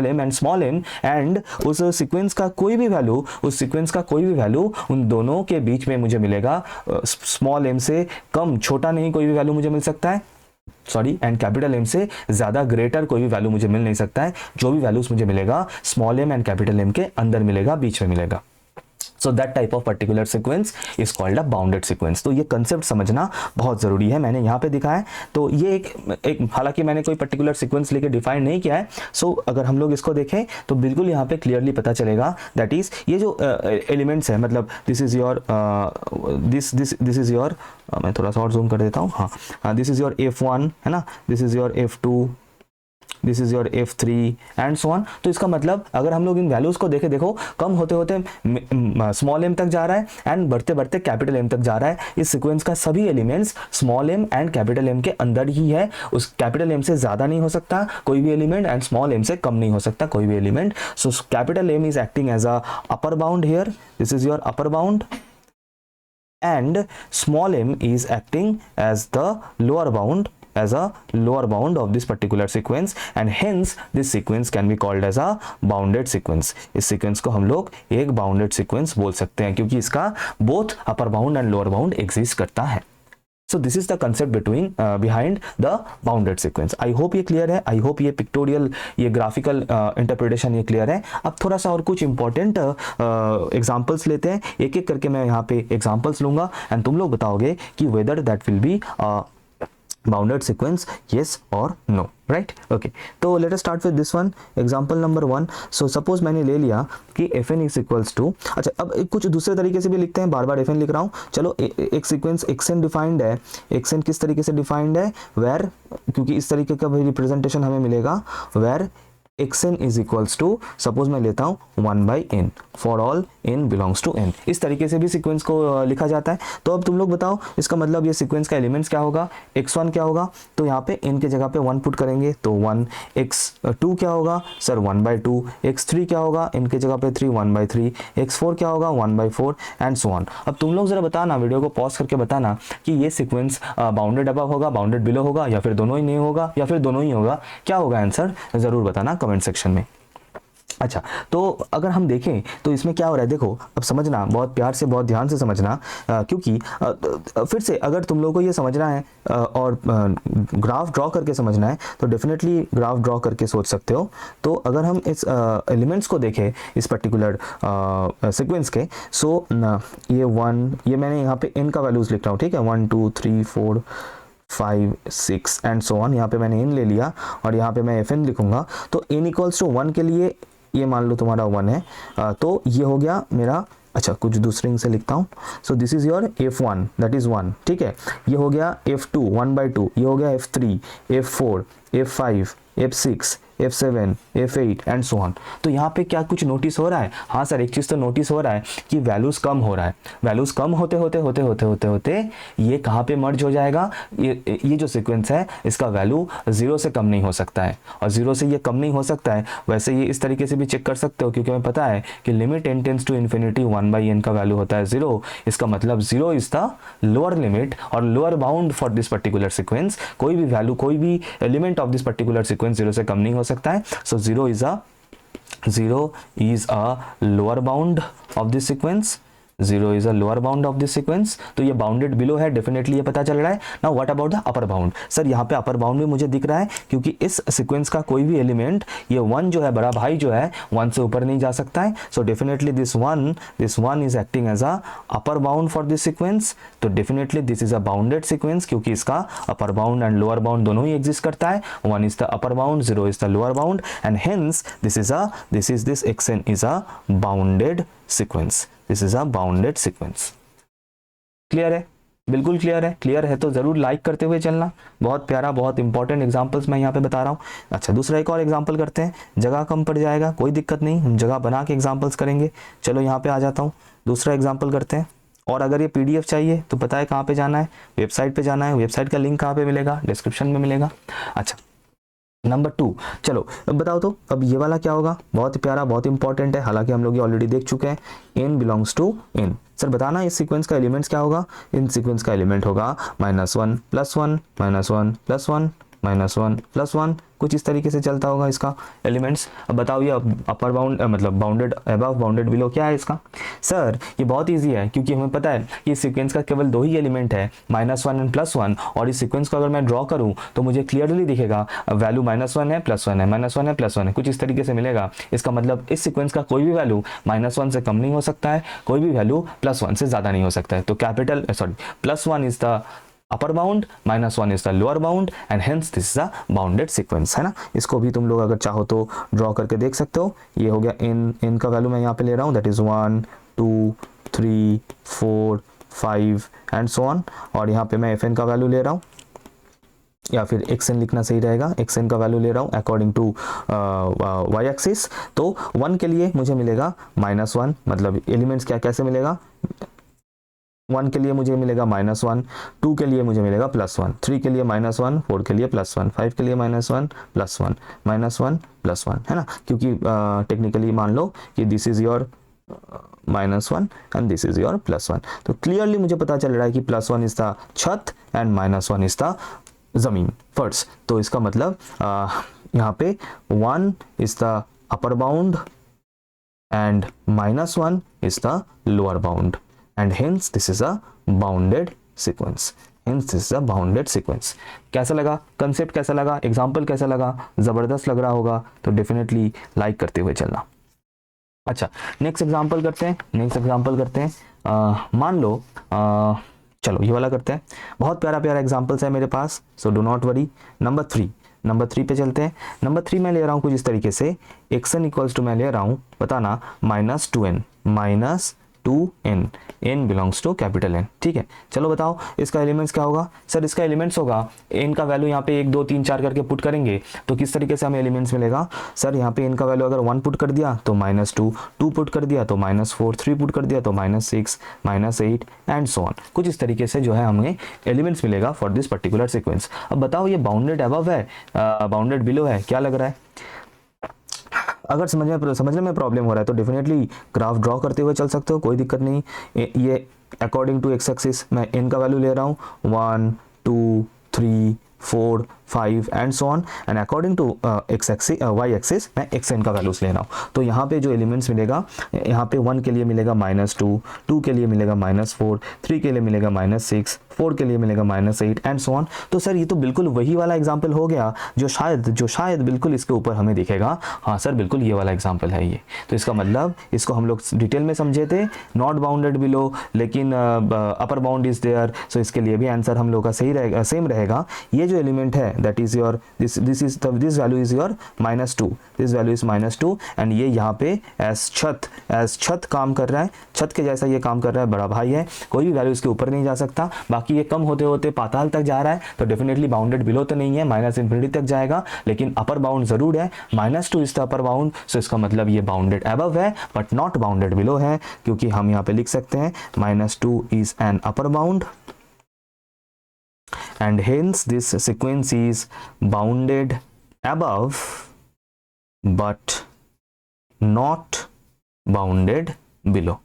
M and small m, and उस सीक्वेंस का कोई भी वैल्यू उन दोनों के बीच में मुझे मिलेगा। स्मॉल m से कम, छोटा नहीं कोई भी वैल्यू मुझे मिल सकता है, एंड कैपिटल M से ज्यादा ग्रेटर कोई भी वैल्यू मुझे मिल नहीं सकता है। जो भी वैल्यूज मुझे मिलेगा small m and capital M के अंदर मिलेगा, बीच में मिलेगा। सो that type of particular sequence is called a bounded sequence. तो ये कंसेप्ट समझना बहुत जरूरी है, मैंने यहाँ पे दिखा है। तो ये एक हालांकि मैंने कोई पर्टिकुलर सीक्वेंस लेके डिफाइन नहीं किया है। सो अगर हम लोग इसको देखें तो बिल्कुल यहाँ पे क्लियरली पता चलेगा, दैट इज ये जो एलिमेंट्स है, मतलब this is your this is your, मैं थोड़ा सा और जूम कर देता हूँ, हाँ, दिस इज योर F1 है ना, this is your F2, this is your F3 and so on. तो इसका मतलब अगर हम लोग इन वैल्यूज को देखें, देखो कम होते होते स्मॉल m तक जा रहा है एंड बढ़ते बढ़ते कैपिटल M तक जा रहा है। इस सीक्वेंस का सभी elements small m and capital M के अंदर ही है। उस कैपिटल M से ज्यादा नहीं हो सकता कोई भी एलिमेंट एंड स्मॉल m से कम नहीं हो सकता कोई भी element. So capital M is acting as a upper bound here, this is your upper bound, and small m is acting as the lower bound, as a lower bound of this particular sequence, and hence this sequence can be called as a bounded sequence। इस sequence को हम लोग एक bounded sequence बोल सकते हैं, क्योंकि इसका both upper bound and lower bound exist करता है। So this is the concept behind the bounded sequence। I hope ये clear है, I hope ये pictorial, ये graphical interpretation ये clear है। अब थोड़ा सा और कुछ important examples लेते हैं, एक एक करके मैं यहाँ पे examples लूँगा and तुम लोग बताओगे कि whether that will be bounded sequence, yes or no, right? Okay, तो let us start with this one, example number 1। so suppose मैंने ले लिया कि fn is equals to, अच्छा अब कुछ दूसरे तरीके से भी लिखते हैं, बार बार fn लिख रहा हूँ। चलो एक सीक्वेंस xn डिफाइंड है, xn किस तरीके से डिफाइंड है, where, क्योंकि इस तरीके का भी रिप्रेजेंटेशन हमें मिलेगा, where xn is equals to, suppose मैं लेता हूँ 1/n for all n belongs to n। इस तरीके से भी सीक्वेंस को लिखा जाता है। तो अब तुम लोग बताओ इसका मतलब ये सीक्वेंस का एलिमेंट्स क्या होगा, x1 क्या होगा, तो यहाँ पे n के जगह पे 1 पुट करेंगे तो 1, x2 क्या होगा सर 1/2, x3 क्या होगा n के जगह पे 3 1/3, x4 क्या होगा 1/4 एंड सो ऑन। अब तुम लोग जरा बताना, वीडियो को पॉज करके बताना कि ये सीक्वेंस बाउंडेड अबव होगा, बाउंडेड बिलो होगा, या फिर दोनों ही नहीं होगा, या फिर दोनों ही होगा। क्या होगा आंसर, जरूर बताना कमेंट सेक्शन में। अच्छा, तो अगर हम देखें तो इसमें क्या हो रहा है, देखो अब समझना, बहुत प्यार से बहुत ध्यान से समझना, क्योंकि फिर से अगर तुम लोगों को ये समझना है और ग्राफ ड्रॉ करके समझना है तो डेफिनेटली ग्राफ ड्रॉ करके सोच सकते हो। तो अगर हम इस एलिमेंट्स को देखें इस पर्टिकुलर सीक्वेंस के, सो ये 1, ये मैंने यहाँ पे n का वैल्यूज लिख रहा हूँ, ठीक है, 1 2 3 4 5 6 एंड सो ऑन। यहाँ पे मैंने n ले लिया और यहाँ पे मैं fn लिखूंगा। तो n इक्वल्स टू 1 के लिए ये मान लो तुम्हारा 1 है, तो ये हो गया मेरा, अच्छा कुछ दूसरे से लिखता हूँ। सो this is your F1 that is 1, ठीक है, ये हो गया F2 1/2, ये हो गया F3, F4, F5, F6, F7, F8 and so on. तो यहाँ पे क्या कुछ नोटिस हो रहा है, हाँ सर एक चीज़ तो नोटिस हो रहा है कि वैल्यूज़ कम हो रहा है। वैल्यूज़ कम होते होते होते होते होते होते ये कहाँ पे मर्ज हो जाएगा, ये जो सीक्वेंस है इसका वैल्यू 0 से कम नहीं हो सकता है, और 0 से ये कम नहीं हो सकता है। वैसे ये इस तरीके से भी चेक कर सकते हो, क्योंकि हमें पता है कि limit n tends to infinity 1/n का वैल्यू होता है 0। इसका मतलब 0 इज द लोअर लिमिट और lower bound for this particular sequence. कोई भी वैल्यू, कोई भी element of this particular sequence 0 से कम नहीं हो सकता है। So 0 is a 0 is a lower bound of this sequence, 0 is a lower bound of this sequence. तो ये बाउंडेड बिलो है, डेफिनेटली ये पता चल रहा है. Now what about the upper bound? Sir यहाँ पे अपर बाउंड भी मुझे दिख रहा है क्योंकि इस सीक्वेंस का कोई भी एलिमेंट, ये 1 जो है बड़ा भाई जो है 1 से ऊपर नहीं जा सकता है. So definitely this one is acting as a upper bound for this sequence. तो definitely this is a bounded sequence क्योंकि इसका upper bound and lower bound दोनों ही एग्जिस्ट करता है. 1 is the upper bound, 0 is the lower bound, and hence this xn is a bounded sequence. This is a bounded sequence. Clear है? बिल्कुल क्लियर है. क्लियर है तो जरूर लाइक करते हुए चलना. बहुत प्यारा, बहुत इंपॉर्टेंट एग्जांपल्स मैं यहाँ पे बता रहा हूँ. अच्छा, दूसरा एक और एग्जांपल करते हैं. जगह कम पड़ जाएगा, कोई दिक्कत नहीं, हम जगह बना के एग्जांपल्स करेंगे. चलो यहाँ पे आ जाता हूँ, दूसरा एग्जांपल करते हैं. और अगर ये पीडीएफ चाहिए तो पता है कहाँ पे जाना है, वेबसाइट पे जाना है. वेबसाइट का लिंक कहाँ पे मिलेगा? डिस्क्रिप्शन में मिलेगा. अच्छा, नंबर 2. चलो अब बताओ तो अब ये वाला क्या होगा? बहुत प्यारा, बहुत इंपॉर्टेंट है, हालांकि हम लोग ये ऑलरेडी देख चुके हैं. n belongs to n. Sir बताना इस सीक्वेंस का एलिमेंट्स क्या होगा? इन सीक्वेंस का एलिमेंट होगा -1 +1 -1 +1 -1 +1. कुछ इस तरीके से चलता होगा इसका एलिमेंट्स. अब बताओ ये अपर बाउंड मतलब बाउंडेड अबव बाउंडेड बिलो क्या है इसका? सर ये बहुत इजी है क्योंकि हमें पता है कि इस सीक्वेंस का केवल 2 ही एलिमेंट है, -1 एंड +1. और इस सीक्वेंस को अगर मैं ड्रॉ करूं तो मुझे क्लियरली दिखेगा वैल्यू -1 है, +1 है, -1 है, +1 है, कुछ इस तरीके से मिलेगा. इसका मतलब इस सीक्वेंस का कोई भी वैल्यू -1 से कम नहीं हो सकता है, कोई भी वैल्यू +1 से ज़्यादा नहीं हो सकता है. तो capital +1 is the upper bound, -1 is the lower bound, and hence this is a bounded sequence, है ना. इसको भी तुम लोग अगर चाहो तो ड्रॉ करके देख सकते हो. ये हो गया इन का वैल्यू मैं यहाँ पे ले रहा हूँ, that is 1 2 3 4 5 and so on. और यहाँ पे मैं fn का वैल्यू ले रहा हूँ, या फिर xn लिखना सही रहेगा. xn का वैल्यू ले रहा हूँ अकॉर्डिंग टू y एक्सिस. तो 1 के लिए मुझे मिलेगा -1, मतलब एलिमेंट्स क्या कैसे मिलेगा? 1 के लिए मुझे मिलेगा -1, 2 के लिए मुझे मिलेगा +1, 3 के लिए -1, 4 के लिए +1, 5 के लिए -1 +1 -1 +1, है ना. क्योंकि टेक्निकली मान लो कि this is your -1 and this is your +1. तो क्लियरली मुझे पता चल रहा है कि +1 इज द छत एंड -1 इज द जमीन, फर्श. तो इसका मतलब यहाँ पे 1 is the upper bound and -1 is the lower bound, and hence this is a bounded sequence. Hence this is a bounded sequence. कैसा लगा कंसेप्ट? कैसा लगा एग्जाम्पल? कैसा लगा? जबरदस्त लग रहा होगा तो डेफिनेटली लाइक करते हुए चलना. अच्छा, नेक्स्ट एग्जाम्पल करते हैं. मान लो चलो ये वाला करते हैं. बहुत प्यारा एग्जाम्पल्स है मेरे पास, so do not worry. Number 3 पे चलते हैं. नंबर 3 मैं ले रहा हूँ कुछ इस तरीके से. xn इक्वल्स टू मैं ले रहा हूँ, बताना -2n n belongs to capital N. ठीक है, चलो बताओ इसका एलिमेंट्स क्या होगा? सर इसका एलिमेंट्स होगा, n का वैल्यू यहाँ पे 1 2 3 4 करके पुट करेंगे तो किस तरीके से हमें एलिमेंट्स मिलेगा? सर यहाँ पे n का वैल्यू अगर 1 पुट कर दिया तो -2, 2 पुट कर दिया तो -4, 3 पुट कर दिया तो -6, -8 एंड सो ऑन. कुछ इस तरीके से जो है हमें एलिमेंट्स मिलेगा फॉर दिस पर्टिकुलर सीक्वेंस. अब बताओ ये बाउंडेड अबव है, बाउंडेड बिलो है, क्या लग रहा है? अगर समझने में प्रॉब्लम हो रहा है तो डेफिनेटली ग्राफ ड्रॉ करते हुए चल सकते हो, कोई दिक्कत नहीं. ये अकॉर्डिंग टू एक्स एक्सिस मैं n का वैल्यू ले रहा हूँ 1 2 3 4 5 and so on, and according to y axis मैं xn का वैल्यूज ले रहा हूँ. तो यहाँ पे जो एलिमेंट्स मिलेगा, यहाँ पे 1 के लिए मिलेगा -2, 2 के लिए मिलेगा -4, 3 के लिए मिलेगा -6, 4 के लिए मिलेगा -8 एंड सो ऑन. तो सर ये तो बिल्कुल वही वाला एग्जाम्पल हो गया जो शायद बिल्कुल इसके ऊपर हमें दिखेगा. हाँ सर बिल्कुल ये वाला एग्जाम्पल है ये. तो इसका मतलब इसको हम लोग डिटेल में समझे थे, नॉट बाउंडेड बिलो, लेकिन अपर बाउंड इज देयर. सो इसके लिए भी आंसर हम लोग का सही रहेगा, सेम रहेगा. ये जो एलिमेंट है that is your this value is your -2, this value is -2, and ये यहाँ पे एज छत काम कर रहा है, छत के जैसा ये काम कर रहा है, बड़ा भाई है, कोई भी वैल्यू इसके ऊपर नहीं जा सकता. बाकी ये कम होते होते पाताल तक जा रहा है तो डेफिनेटली बाउंडेड बिलो तो नहीं है, -∞ तक जाएगा, लेकिन अपर बाउंड जरूर है. -2 इज द अपर बाउंड, सो इसका मतलब ये बाउंडेड अबव है बट नॉट बाउंडेड बिलो है, क्योंकि हम यहाँ पे लिख सकते हैं -2 is an upper bound and hence this sequence is bounded above but not bounded below.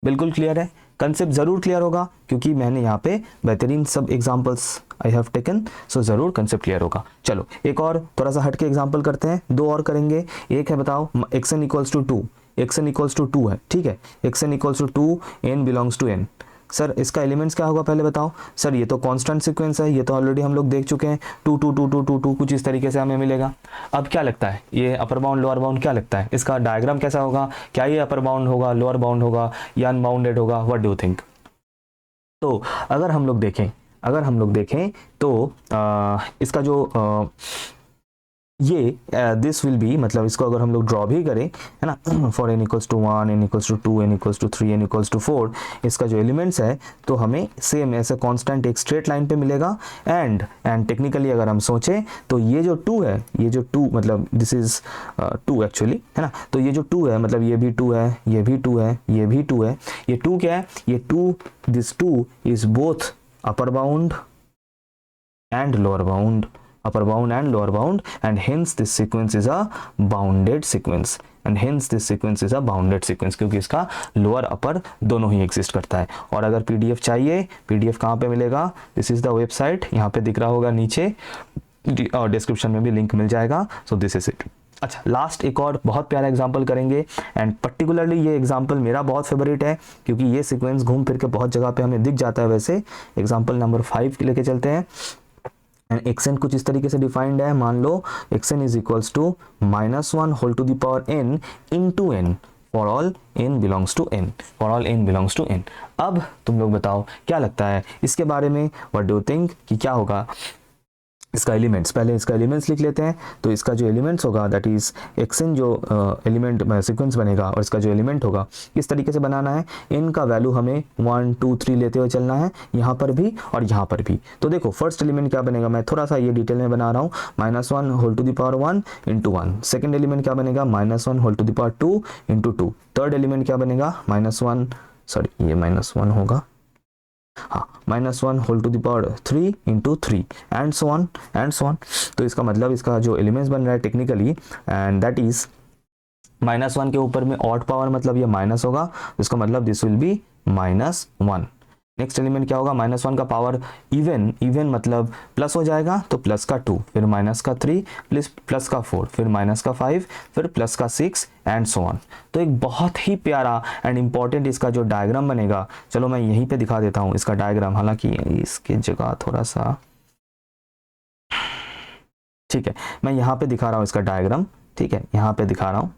बिल्कुल क्लियर है. कंसेप्ट ज़रूर क्लियर होगा क्योंकि मैंने यहाँ पे बेहतरीन सब एग्जांपल्स आई हैव टेकन, सो ज़रूर कंसेप्ट क्लियर होगा। चलो एक और थोड़ा सा हट के एग्जांपल करते हैं, दो और करेंगे। एक है बताओ xn equals to 2, xn equals to 2 है, ठीक है, xn equals to 2, n belongs to n। Sir इसका एलिमेंट्स क्या होगा पहले बताओ। सर ये तो कांस्टेंट सीक्वेंस है, ये तो ऑलरेडी हम लोग देख चुके हैं, 2 2 2 2 2 2 कुछ इस तरीके से हमें मिलेगा। अब क्या लगता है ये अपर बाउंड लोअर बाउंड क्या लगता है, इसका डायग्राम कैसा होगा, क्या ये अपर बाउंड होगा, लोअर बाउंड होगा या अनबाउंडेड होगा, व्हाट डू यू थिंक। तो अगर हम लोग देखें तो इसका जो ये दिस विल बी, मतलब इसको अगर हम लोग ड्रॉ भी करें, है ना, for n equals to 1, n equals to 2, n equals to 3, n equals to 4, इसका जो एलिमेंट्स है तो हमें सेम ऐसे कांस्टेंट एक स्ट्रेट लाइन पे मिलेगा। एंड टेक्निकली अगर हम सोचें तो ये जो 2 है, ये जो 2 मतलब दिस इज 2 एक्चुअली, है ना, तो ये जो 2 है मतलब ये भी 2 है, ये भी 2 है, ये भी 2 है, ये 2 क्या है, ये 2, this 2 is both upper bound and lower bound, upper bound and lower bound, and hence this sequence is a bounded sequence, and hence this sequence is a bounded sequence क्योंकि इसका lower upper दोनों ही exist करता है। और अगर PDF चाहिए, PDF कहाँ पे मिलेगा, this is the website, यहाँ पे दिख रहा होगा नीचे और डिस्क्रिप्शन में भी लिंक मिल जाएगा। सो दिस इज इट। अच्छा लास्ट एक और बहुत प्यारा एग्जांपल करेंगे, एंड पर्टिकुलरली ये एग्जांपल मेरा बहुत फेवरेट है क्योंकि ये सीक्वेंस घूम फिर के बहुत जगह पे हमें दिख जाता है। वैसे एग्जांपल नंबर 5 लेके चलते हैं। एंड xn कुछ इस तरीके से डिफाइंड है, मान लो xn is equals to -1 whole to the power n into n for all n belongs to n, for all n belongs to n। अब तुम लोग बताओ क्या लगता है इसके बारे में, व्हाट डू यू थिंक कि क्या होगा इसका एलिमेंट्स। पहले इसका एलिमेंट्स लिख लेते हैं। तो इसका जो एलिमेंट्स होगा दैट इज xn जो एलिमेंट सीक्वेंस बनेगा और इसका जो एलिमेंट होगा किस तरीके से बनाना है, n का वैल्यू हमें 1 2 3 लेते हुए चलना है, यहाँ पर भी और यहाँ पर भी। तो देखो फर्स्ट एलिमेंट क्या बनेगा, मैं थोड़ा सा ये डिटेल में बना रहा हूँ, -1 whole to the power 1 into 1। Second element क्या बनेगा, -1 whole to the power 2 into 2। Third element क्या बनेगा, -1 सॉरी ये -1 होगा, हाँ -1 whole to the power 3 into 3 and so on and so on. तो इसका मतलब इसका जो एलिमेंट्स बन रहा है टेक्निकली, एंड दैट इज -1 के ऊपर में ऑड पावर मतलब ये माइनस होगा, इसका मतलब this will be -1। Next element क्या होगा, -1 का पावर इवन मतलब प्लस हो जाएगा तो प्लस का 2, फिर माइनस का 3, प्लस का 4, फिर माइनस का 5, फिर प्लस का 6 एंड सो ऑन। तो एक बहुत ही प्यारा एंड इंपॉर्टेंट इसका जो डायग्राम बनेगा, चलो मैं यहीं पे दिखा देता हूँ इसका डायग्राम, हालांकि इसके जगह थोड़ा सा ठीक है, मैं यहाँ पे दिखा रहा हूँ इसका डायग्राम, ठीक है, यहाँ पे दिखा रहा हूँ,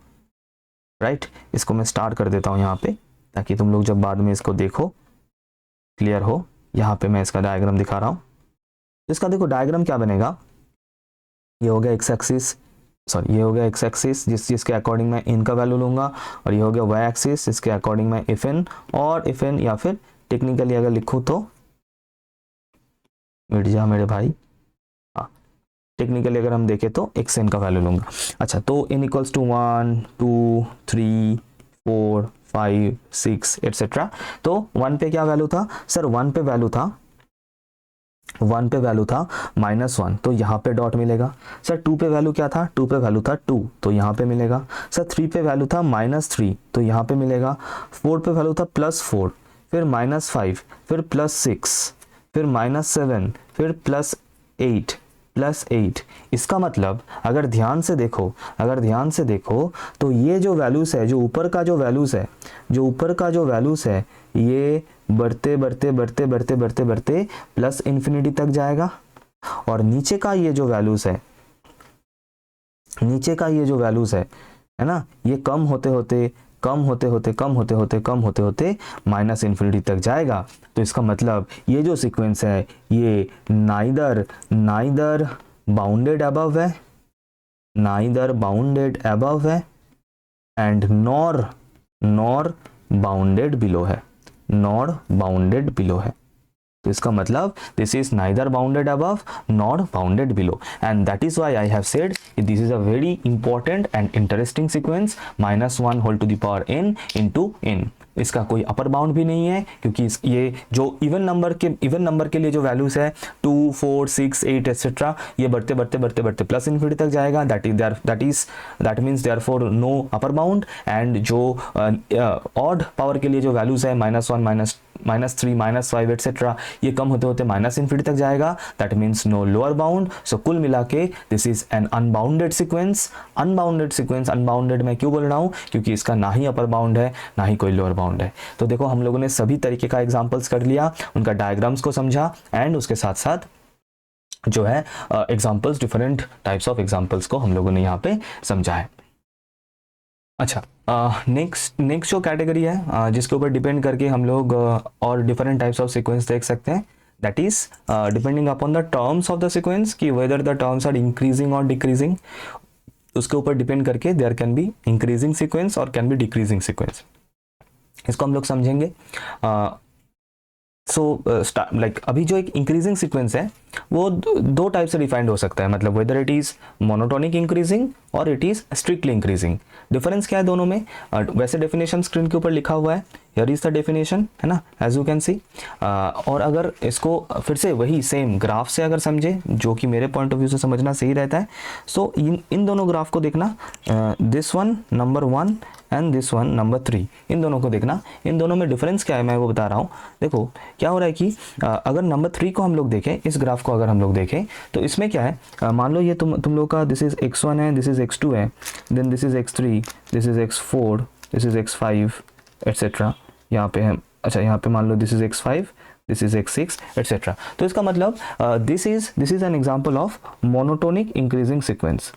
राइट। इसको मैं स्टार्ट कर देता हूँ यहाँ पे ताकि तुम लोग जब बाद में इसको देखो क्लियर हो। यहाँ पे मैं इसका डायग्राम दिखा रहा हूँ। इसका देखो डायग्राम क्या बनेगा, ये हो गया एक्स एक्सिस, सॉरी ये हो गया एक्स एक्सिस जिसके अकॉर्डिंग मैं इन का वैल्यू लूंगा, और ये हो गया वाई एक्सिस इसके अकॉर्डिंग मैं इफ एन, और इफ एन या फिर टेक्निकली अगर लिखूँ तो मिट जा मेरे भाई, हाँ टेक्निकली अगर हम देखें तो एक्स एन का वैल्यू लूंगा। अच्छा तो n इक्वल्स टू 1 2 3 4 5 6 एटसेट्रा। तो 1 पे क्या वैल्यू था सर, 1 पे वैल्यू था -1, तो यहाँ पे डॉट मिलेगा। सर 2 पे वैल्यू क्या था, 2 पे वैल्यू था 2, तो यहाँ पे मिलेगा। सर 3 पे वैल्यू था -3, तो यहाँ पे मिलेगा। 4 पे वैल्यू था +4, फिर -5, फिर +6, फिर -7, फिर +8। इसका मतलब अगर ध्यान से देखो तो ये जो वैल्यूज है, जो ऊपर का जो वैल्यूज है ये बढ़ते प्लस इन्फिनिटी तक जाएगा, और नीचे का ये जो वैल्यूज है ना, ये कम होते माइनस इन्फिनिटी तक जाएगा। तो इसका मतलब ये जो सीक्वेंस है ये नाइदर बाउंडेड अबव है एंड नॉर बाउंडेड बिलो है। तो इसका मतलब this is neither bounded above nor bounded below, and that is why I have said this is a very important and interesting sequence, -1 whole to the power n into n। इसका कोई अपर बाउंड भी नहीं है, क्योंकि ये जो इवन नंबर के लिए जो वैल्यूज है 2 4 6 8 एक्सेट्रा, ये बढ़ते बढ़ते बढ़ते बढ़ते प्लस इन्फिनिटी तक जाएगा। That means therefore no upper bound. And जो ऑड पावर के लिए जो वैल्यूज है -1 -3 -5 एक्सेट्रा, ये कम होते होते माइनस इन्फिनिटी तक जाएगा। That means no lower bound. So कुल मिला के this is an unbounded sequence. Unbounded मैं क्यों बोल रहा हूँ, क्योंकि इसका ना ही अपर बाउंड है ना ही कोई लोअर बाउंड है। तो देखो हम लोगों ने सभी तरीके का एग्जांपल्स कर लिया, उनका डायग्राम्स को समझा, एंड उसके साथ साथ जो है examples, different types of examples को हम लोगों ने यहाँ पे समझा है। अच्छा, नेक्स्ट जो कैटेगरी है जिसके ऊपर डिपेंड करके हम लोग और डिफरेंट टाइप्स ऑफ सीक्वेंस देख सकते हैं, that is depending upon the terms of the sequence, कि whether the terms are increasing और डिक्रीजिंग, उसके ऊपर डिपेंड करके there can be increasing sequence और कैन बी डिक्रीजिंग सीक्वेंस। इसको हम लोग समझेंगे। लाइक अभी जो एक इंक्रीजिंग सीक्वेंस है वो दो टाइप से डिफाइंड हो सकता है, मतलब whether it is monotonic increasing और it is strictly increasing. Difference क्या है दोनों में? वैसे डेफिनेशन स्क्रीन के ऊपर लिखा हुआ है, हियर इज द डेफिनेशन, है ना, एज यू कैन सी। और अगर इसको फिर से वही सेम ग्राफ से अगर समझे, जो कि मेरे पॉइंट ऑफ व्यू से समझना सही रहता है, सो इन दोनों ग्राफ को देखना, this one number 1 and this one number 3, इन दोनों को देखना। इन दोनों में डिफरेंस क्या है मैं वो बता रहा हूँ। देखो क्या हो रहा है कि अगर नंबर 3 को हम लोग देखें, इस ग्राफ को अगर हम लोग देखें, तो इसमें क्या है, मान लो ये तुम लोग का दिस इज x1 है, दिस इज x2 है, then this is x3, this is x4, this is x5 etcetera. यहाँ पे है, अच्छा यहाँ पे मान लो this is x5, this is x6 etcetera. तो इसका मतलब this is an example of monotonic increasing sequence,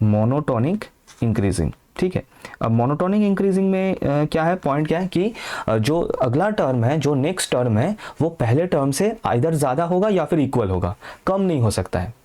monotonic increasing. ठीक है, अब मोनोटोनिक इंक्रीजिंग में क्या है, पॉइंट क्या है कि जो अगला टर्म है, जो नेक्स्ट टर्म है, वो पहले टर्म से आइदर ज़्यादा होगा या फिर इक्वल होगा, कम नहीं हो सकता है।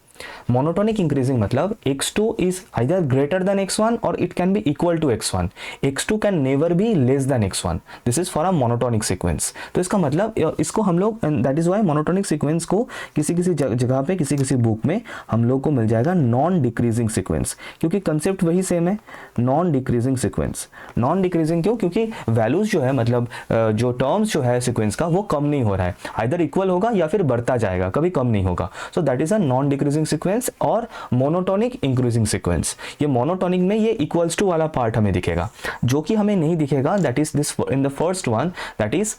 मोनोटोनिक इंक्रीजिंग मतलब x2 is either greater than x1 or it can be equal to x1. x2 can never be less than x1. This is for a monotonic sequence. तो इसका मतलब इसको हम लोग, that is why monotonic sequence को किसी जगह पे किसी बुक में हम लोग को मिल जाएगा नॉन डिक्रीजिंग सीक्वेंस, क्योंकि कंसेप्ट वही सेम है, non decreasing sequence. Non decreasing क्यों? क्योंकि वैल्यूज जो है, मतलब जो टर्म्स जो है सीक्वेंस का, वो कम नहीं हो रहा है, आइदर इक्वल होगा या फिर बढ़ता जाएगा, कभी कम नहीं होगा। So that is a non decreasing sequence और मोनोटोनिक इंक्रीजिंग सीक्वेंस। ये मोनोटोनिक में ये इक्वल्स टू वाला पार्ट हमें दिखेगा, जो कि हमें नहीं दिखेगा, that is this in the first one, that is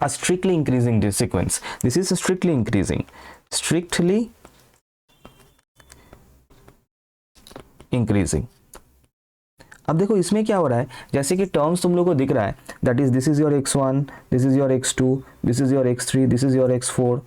a strictly increasing sequence. This is strictly increasing, strictly increasing. अब देखो इसमें क्या हो रहा है, जैसे कि टर्म्स तुम लोग को दिख रहा है, that is this is your x1, this is your x2, this is your x3, this is your x4,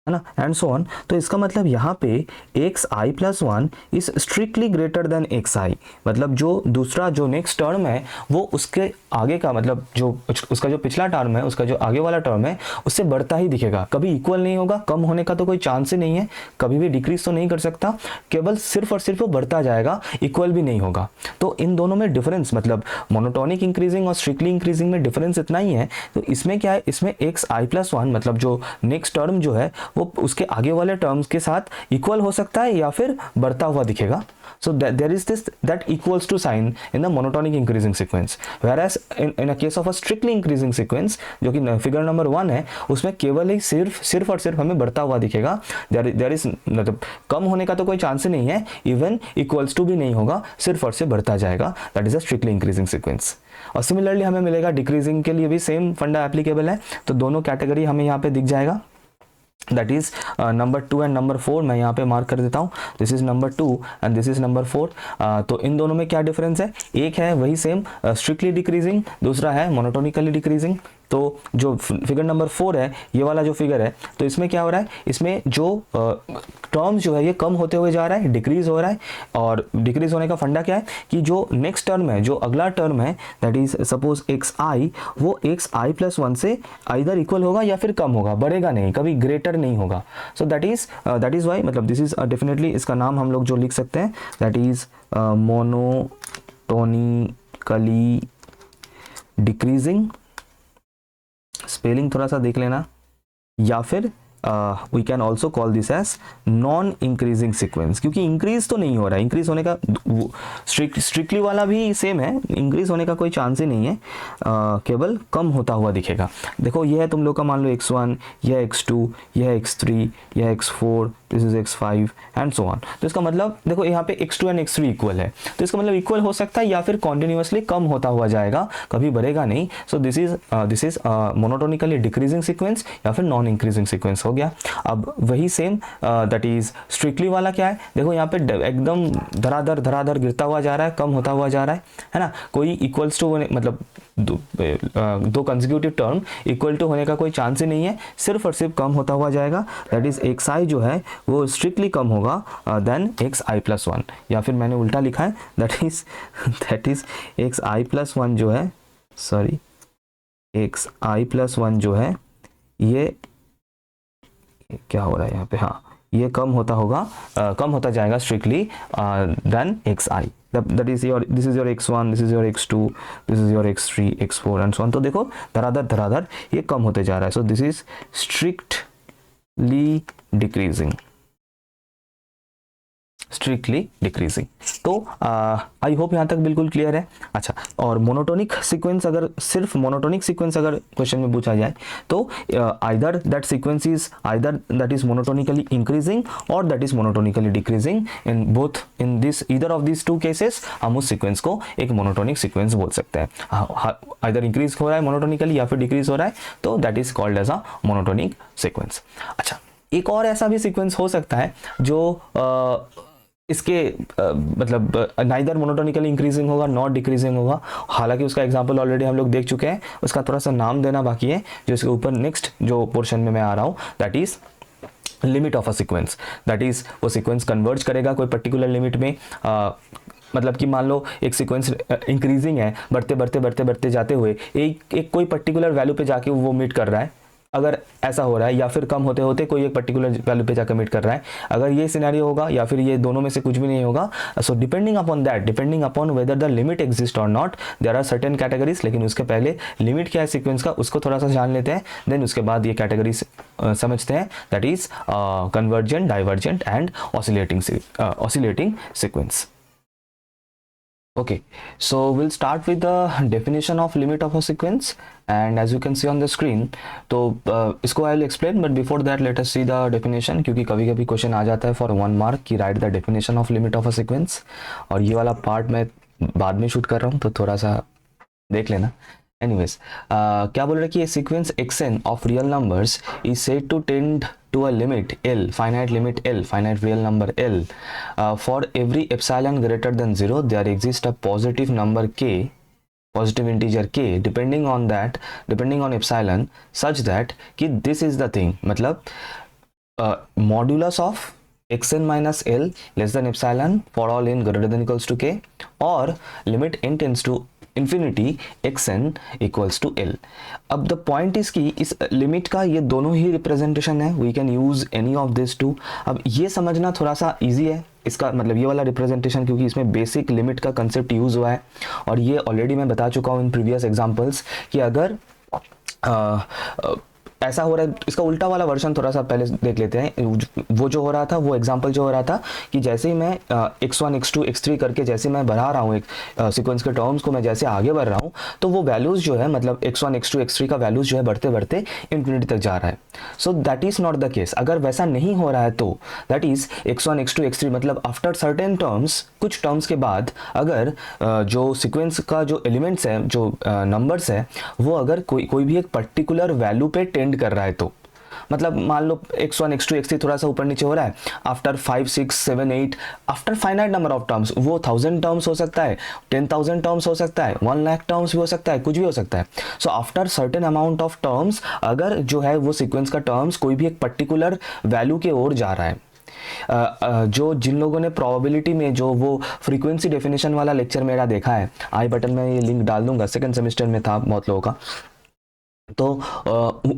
है ना, एंड सो ऑन। तो इसका मतलब यहाँ पे xi plus 1 is strictly greater than xi, मतलब जो दूसरा जो नेक्स्ट टर्म है वो उसके आगे का, मतलब जो उसका जो पिछला टर्म है, उसका जो आगे वाला टर्म है, उससे बढ़ता ही दिखेगा, कभी इक्वल नहीं होगा, कम होने का तो कोई चांस ही नहीं है, कभी भी डिक्रीज तो नहीं कर सकता, केवल सिर्फ और सिर्फ वो बढ़ता जाएगा, इक्वल भी नहीं होगा। तो इन दोनों में डिफरेंस, मतलब मोनोटोनिक इंक्रीजिंग और स्ट्रिक्टली इंक्रीजिंग में डिफरेंस इतना ही है। तो इसमें क्या है, इसमें xi प्लस 1 मतलब जो नेक्स्ट टर्म जो है वो उसके आगे वाले टर्म्स के साथ इक्वल हो सकता है या फिर बढ़ता हुआ दिखेगा। So there is this that equals to sign in the monotonic increasing sequence, whereas in a case of a strictly increasing sequence, जो कि फिगर नंबर 1 है, उसमें केवल ही सिर्फ और सिर्फ हमें बढ़ता हुआ दिखेगा। there is मतलब कम होने का तो कोई चांस ही नहीं है, इवन इक्वल्स टू भी नहीं होगा, सिर्फ और सिर्फ बढ़ता जाएगा, that is a strictly increasing sequence. और सिमिलरली हमें मिलेगा डिक्रीजिंग के लिए भी सेम फंडा एप्लीकेबल है, तो दोनों कैटेगरी हमें यहाँ पे दिख जाएगा, that is number 2 and number 4। मैं यहाँ पे मार्क कर देता हूँ, this is number 2 and this is number 4। तो इन दोनों में क्या डिफरेंस है, एक है वही सेम स्ट्रिक्टली डिक्रीजिंग, दूसरा है मोनोटोनिकली डिक्रीजिंग। तो जो फिगर नंबर 4 है, ये वाला जो फिगर है, तो इसमें क्या हो रहा है, इसमें जो टर्म्स जो है ये कम होते हुए जा रहा है, डिक्रीज हो रहा है। और डिक्रीज होने का फंडा क्या है कि जो नेक्स्ट टर्म है, जो अगला टर्म है, दैट इज सपोज xi, वो xi प्लस 1 से आइदर इक्वल होगा या फिर कम होगा, बढ़ेगा नहीं, कभी ग्रेटर नहीं होगा। सो दैट इज वाई, मतलब दिस इज डेफिनेटली, इसका नाम हम लोग जो लिख सकते हैं, that is monotonically decreasing, spelling थोड़ा सा देख लेना, या फिर we can also call this as non increasing sequence, क्योंकि इंक्रीज तो नहीं हो रहा है, इंक्रीज होने का स्ट्रिक्टली वाला भी सेम है, इंक्रीज होने का कोई चांस ही नहीं है, केवल कम होता हुआ दिखेगा। देखो ये है तुम लोग का मान लो x1, यह x2, यह x3, यह x4, this is x5 and so on. तो इसका मतलब देखो यहाँ पे x2 एंड x3 इक्वल है, तो इसका मतलब इक्वल हो सकता है या फिर कॉन्टिन्यूसली कम होता हुआ जाएगा, कभी बढ़ेगा नहीं। सो this is monotonically decreasing sequence या फिर नॉन इंक्रीजिंग सीक्वेंस हो गया। अब वही सेम दैट इज स्ट्रिक्टली वाला क्या है, देखो यहाँ पे एकदम धराधर गिरता हुआ जा रहा है, कम होता हुआ जा रहा है ना, कोई इक्वल्स टू मतलब दो कंसेक्यूटिव टर्म इक्वल टू होने का कोई चांस ही नहीं है, सिर्फ और सिर्फ कम होता हुआ जाएगा। दैट इज xi जो है वो स्ट्रिक्टली कम होगा देन xi+1, या फिर मैंने उल्टा लिखा है, दैट इज xi+1 जो है, सॉरी xi+1 जो है ये क्या हो रहा है यहाँ पे, हाँ ये कम होता होगा, कम होता जाएगा strictly then xi। That is your, this is your x1, this is your x2, this is your x3, x4 and so on। तो देखो धराधर ये कम होते जा रहा है। सो दिस इज स्ट्रिक्टली डिक्रीजिंग। तो आई होप यहाँ तक बिल्कुल क्लियर है। अच्छा, और मोनोटोनिक सीक्वेंस, अगर सिर्फ मोनोटोनिक सीक्वेंस अगर क्वेश्चन में पूछा जाए तो either that sequence is either that is monotonically increasing और that is monotonically decreasing, in both in this either of this two cases हम उस सीक्वेंस को एक मोनोटोनिक सीक्वेंस बोल सकते हैं। आइदर इंक्रीज हो रहा है मोनोटोनिकली या फिर डिक्रीज हो रहा है, तो that is called as a monotonic sequence. अच्छा, एक और ऐसा भी सीक्वेंस हो सकता है जो इसके मतलब नाइदर मोनोटोनिकली इंक्रीजिंग होगा नॉट डिक्रीजिंग होगा, हालांकि उसका एग्जांपल ऑलरेडी हम लोग देख चुके हैं, उसका थोड़ा सा नाम देना बाकी है, जो इसके ऊपर नेक्स्ट जो पोर्शन में मैं आ रहा हूँ, that is limit of a sequence. That is वो सीक्वेंस कन्वर्ज करेगा कोई पर्टिकुलर लिमिट में, मतलब कि मान लो एक सीक्वेंस इंक्रीजिंग है, बढ़ते जाते हुए एक कोई पर्टिकुलर वैल्यू पे जाके वो मीट कर रहा है, अगर ऐसा हो रहा है, या फिर कम होते होते कोई एक पर्टिकुलर वैल्यू पे जाकर मीट कर रहा है, अगर ये सिनेरियो होगा या फिर ये दोनों में से कुछ भी नहीं होगा, so depending upon whether the limit exist और not, there are certain categories. लेकिन उसके पहले लिमिट क्या है सीक्वेंस का उसको थोड़ा सा जान लेते हैं, देन उसके बाद ये कैटेगरीज समझते हैं, that is convergent, divergent and oscillating sequence. Okay, so we'll start with the definition of limit of a sequence, and as you can see on the screen, तो इसको I'll explain, but before that let us see the definition, क्योंकि कभी कभी क्वेश्चन आ जाता है for 1 mark कि write the definition of limit of a sequence, और ये वाला पार्ट मैं बाद में शूट कर रहा हूँ तो थोड़ा सा देख लेना। Anyways, क्या बोल रहे हैं कि a sequence xn of real numbers is said to tend to a limit L, finite limit L, finite real number L. For every epsilon greater than 0, there exists a positive number k, positive integer k, depending on epsilon, such that कि this is the thing, मतलब modulus of xn minus L less than epsilon for all n greater than equals to k, or limit n tends to infinity xn equals to L। अब द पॉइंट इज कि इस लिमिट का ये दोनों ही रिप्रेजेंटेशन है, we can use any of this two. अब ये समझना थोड़ा सा इजी है, इसका मतलब ये वाला रिप्रेजेंटेशन, क्योंकि इसमें बेसिक लिमिट का कंसेप्ट यूज हुआ है, और ये ऑलरेडी मैं बता चुका हूँ इन प्रीवियस एग्जांपल्स कि अगर ऐसा हो रहा है, इसका उल्टा वाला वर्जन थोड़ा सा पहले देख लेते हैं। वो जो हो रहा था, वो एग्जांपल जो हो रहा था कि जैसे ही मैं x1 x2 x3 करके जैसे मैं बढ़ा रहा हूँ एक सीक्वेंस के टर्म्स को, मैं जैसे आगे बढ़ रहा हूँ, तो वो वैल्यूज जो है, मतलब x1 x2 x3 का वैल्यूज जो है बढ़ते इंफिनिटी तक जा रहा है। So that is not the case. अगर वैसा नहीं हो रहा है तो that is x1 x2 x3 मतलब आफ्टर सर्टेन टर्म्स, कुछ टर्म्स के बाद अगर जो सीक्वेंस का जो एलिमेंट्स है, जो नंबर्स है, वो अगर कोई भी एक पर्टिकुलर वैल्यू पे टेंड कर रहा है, तो मतलब मान लो x1 x2 x3 थोड़ा सा ऊपर नीचे हो रहा है, after 5 6 7 8 after finite number of terms, वो 1000 टर्म्स हो सकता है, 10,000 टर्म्स हो सकता है, 1 लाख टर्म्स भी हो सकता है, कुछ भी हो सकता है। So after certain amount of terms, अगर जो है वो सीक्वेंस का टर्म्स कोई भी एक पर्टिकुलर वैल्यू के ओर जा रहा है, जो जिन लोगों ने प्रोबेबिलिटी में जो वो फ्रीक्वेंसी डेफिनेशन वाला लेक्चर मेरा देखा है, आई बटन में ये लिंक डाल दूंगा, सेकंड सेमेस्टर में था बहुत लोगों का, तो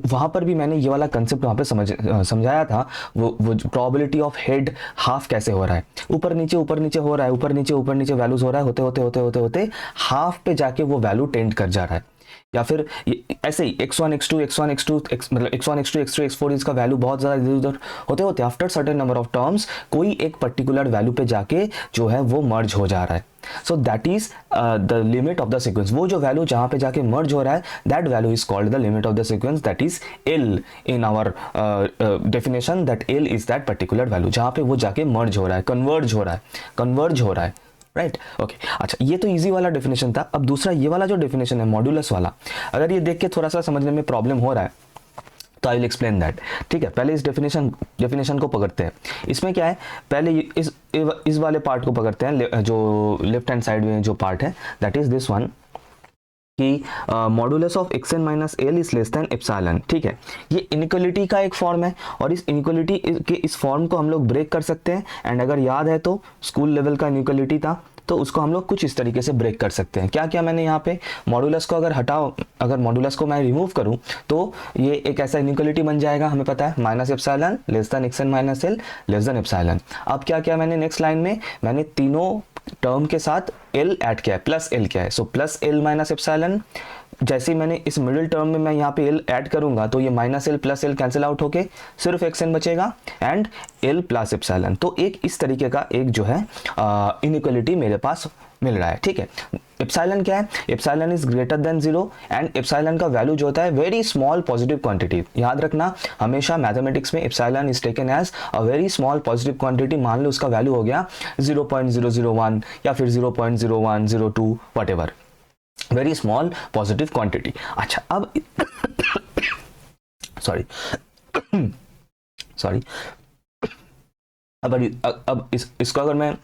वहाँ पर भी मैंने ये वाला कंसेप्ट वहाँ पे समझाया था, वो प्रोबेबिलिटी ऑफ हेड हाफ कैसे हो रहा है, ऊपर नीचे हो रहा है, ऊपर नीचे वैल्यूज हो रहा है, होते हाफ पे जाके वो वैल्यू टेंड कर जा रहा है। या फिर ऐसे ही x1 x2 x1 x2 मतलब x1 x2 x3 x4 इसका वैल्यू बहुत ज़्यादा इधर उधर होते होते after certain number of terms कोई एक पर्टिकुलर वैल्यू पे जाके जो है वो मर्ज हो जा रहा है. So that is the limit of the sequence. वो जो वैल्यू जहाँ पे जाके मर्ज हो रहा है that value is called the limit of the sequence. That is L in our definition. That L is that particular value जहाँ पे वो जाके मर्ज हो रहा है, कन्वर्ज हो रहा है. Right okay. अच्छा, ये तो इजी वाला डेफिनेशन था. अब दूसरा ये वाला जो डेफिनेशन है मॉड्यूलस वाला, अगर ये देख के थोड़ा सा समझने में प्रॉब्लम हो रहा है तो आई विल एक्सप्लेन दैट. ठीक है, पहले इस डेफिनेशन को पकड़ते हैं. इसमें क्या है, पहले इस वाले पार्ट को पकड़ते हैं, जो लेफ्ट हैंड साइड में जो पार्ट है दैट इज दिस वन कि modulus of xn minus L is less than epsilon. ठीक है, ये इनइक्वालिटी का एक फॉर्म है और इस इनइक्वालिटी के इस फॉर्म को हम लोग ब्रेक कर सकते हैं. एंड अगर याद है तो स्कूल लेवल का इनइक्वालिटी था तो उसको हम लोग कुछ इस तरीके से ब्रेक कर सकते हैं. क्या क्या मैंने यहाँ पे मॉडुलस को अगर मॉडुलस को मैं रिमूव करूँ तो ये एक ऐसा इनइक्वालिटी बन जाएगा, हमें पता है, minus epsilon less than xn minus L less than epsilon. अब क्या क्या मैंने नेक्स्ट लाइन में मैंने तीनों टर्म के साथ L ऐड किया है, प्लस L क्या है, so plus L minus epsilon. जैसे ही मैंने इस मिडिल टर्म में मैं यहाँ पे L ऐड करूंगा तो ये minus L plus L cancel out होके सिर्फ xn बचेगा एंड L प्लस एप्सिलॉन. तो एक इस तरीके का एक जो है इनइक्वालिटी मेरे पास मिल रहा है. ठीक है, एप्सिलॉन क्या है, epsilon is greater than 0 and epsilon का वैल्यू जो होता है वेरी स्मॉल पॉजिटिव क्वांटिटी. याद रखना हमेशा मैथमेटिक्स में epsilon is taken as a very small positive quantity. मान लो उसका वैल्यू हो गया 0.001 या फिर 0.0102 whatever, very small positive quantity. अच्छा, अब सॉरी अब इसको अगर मैं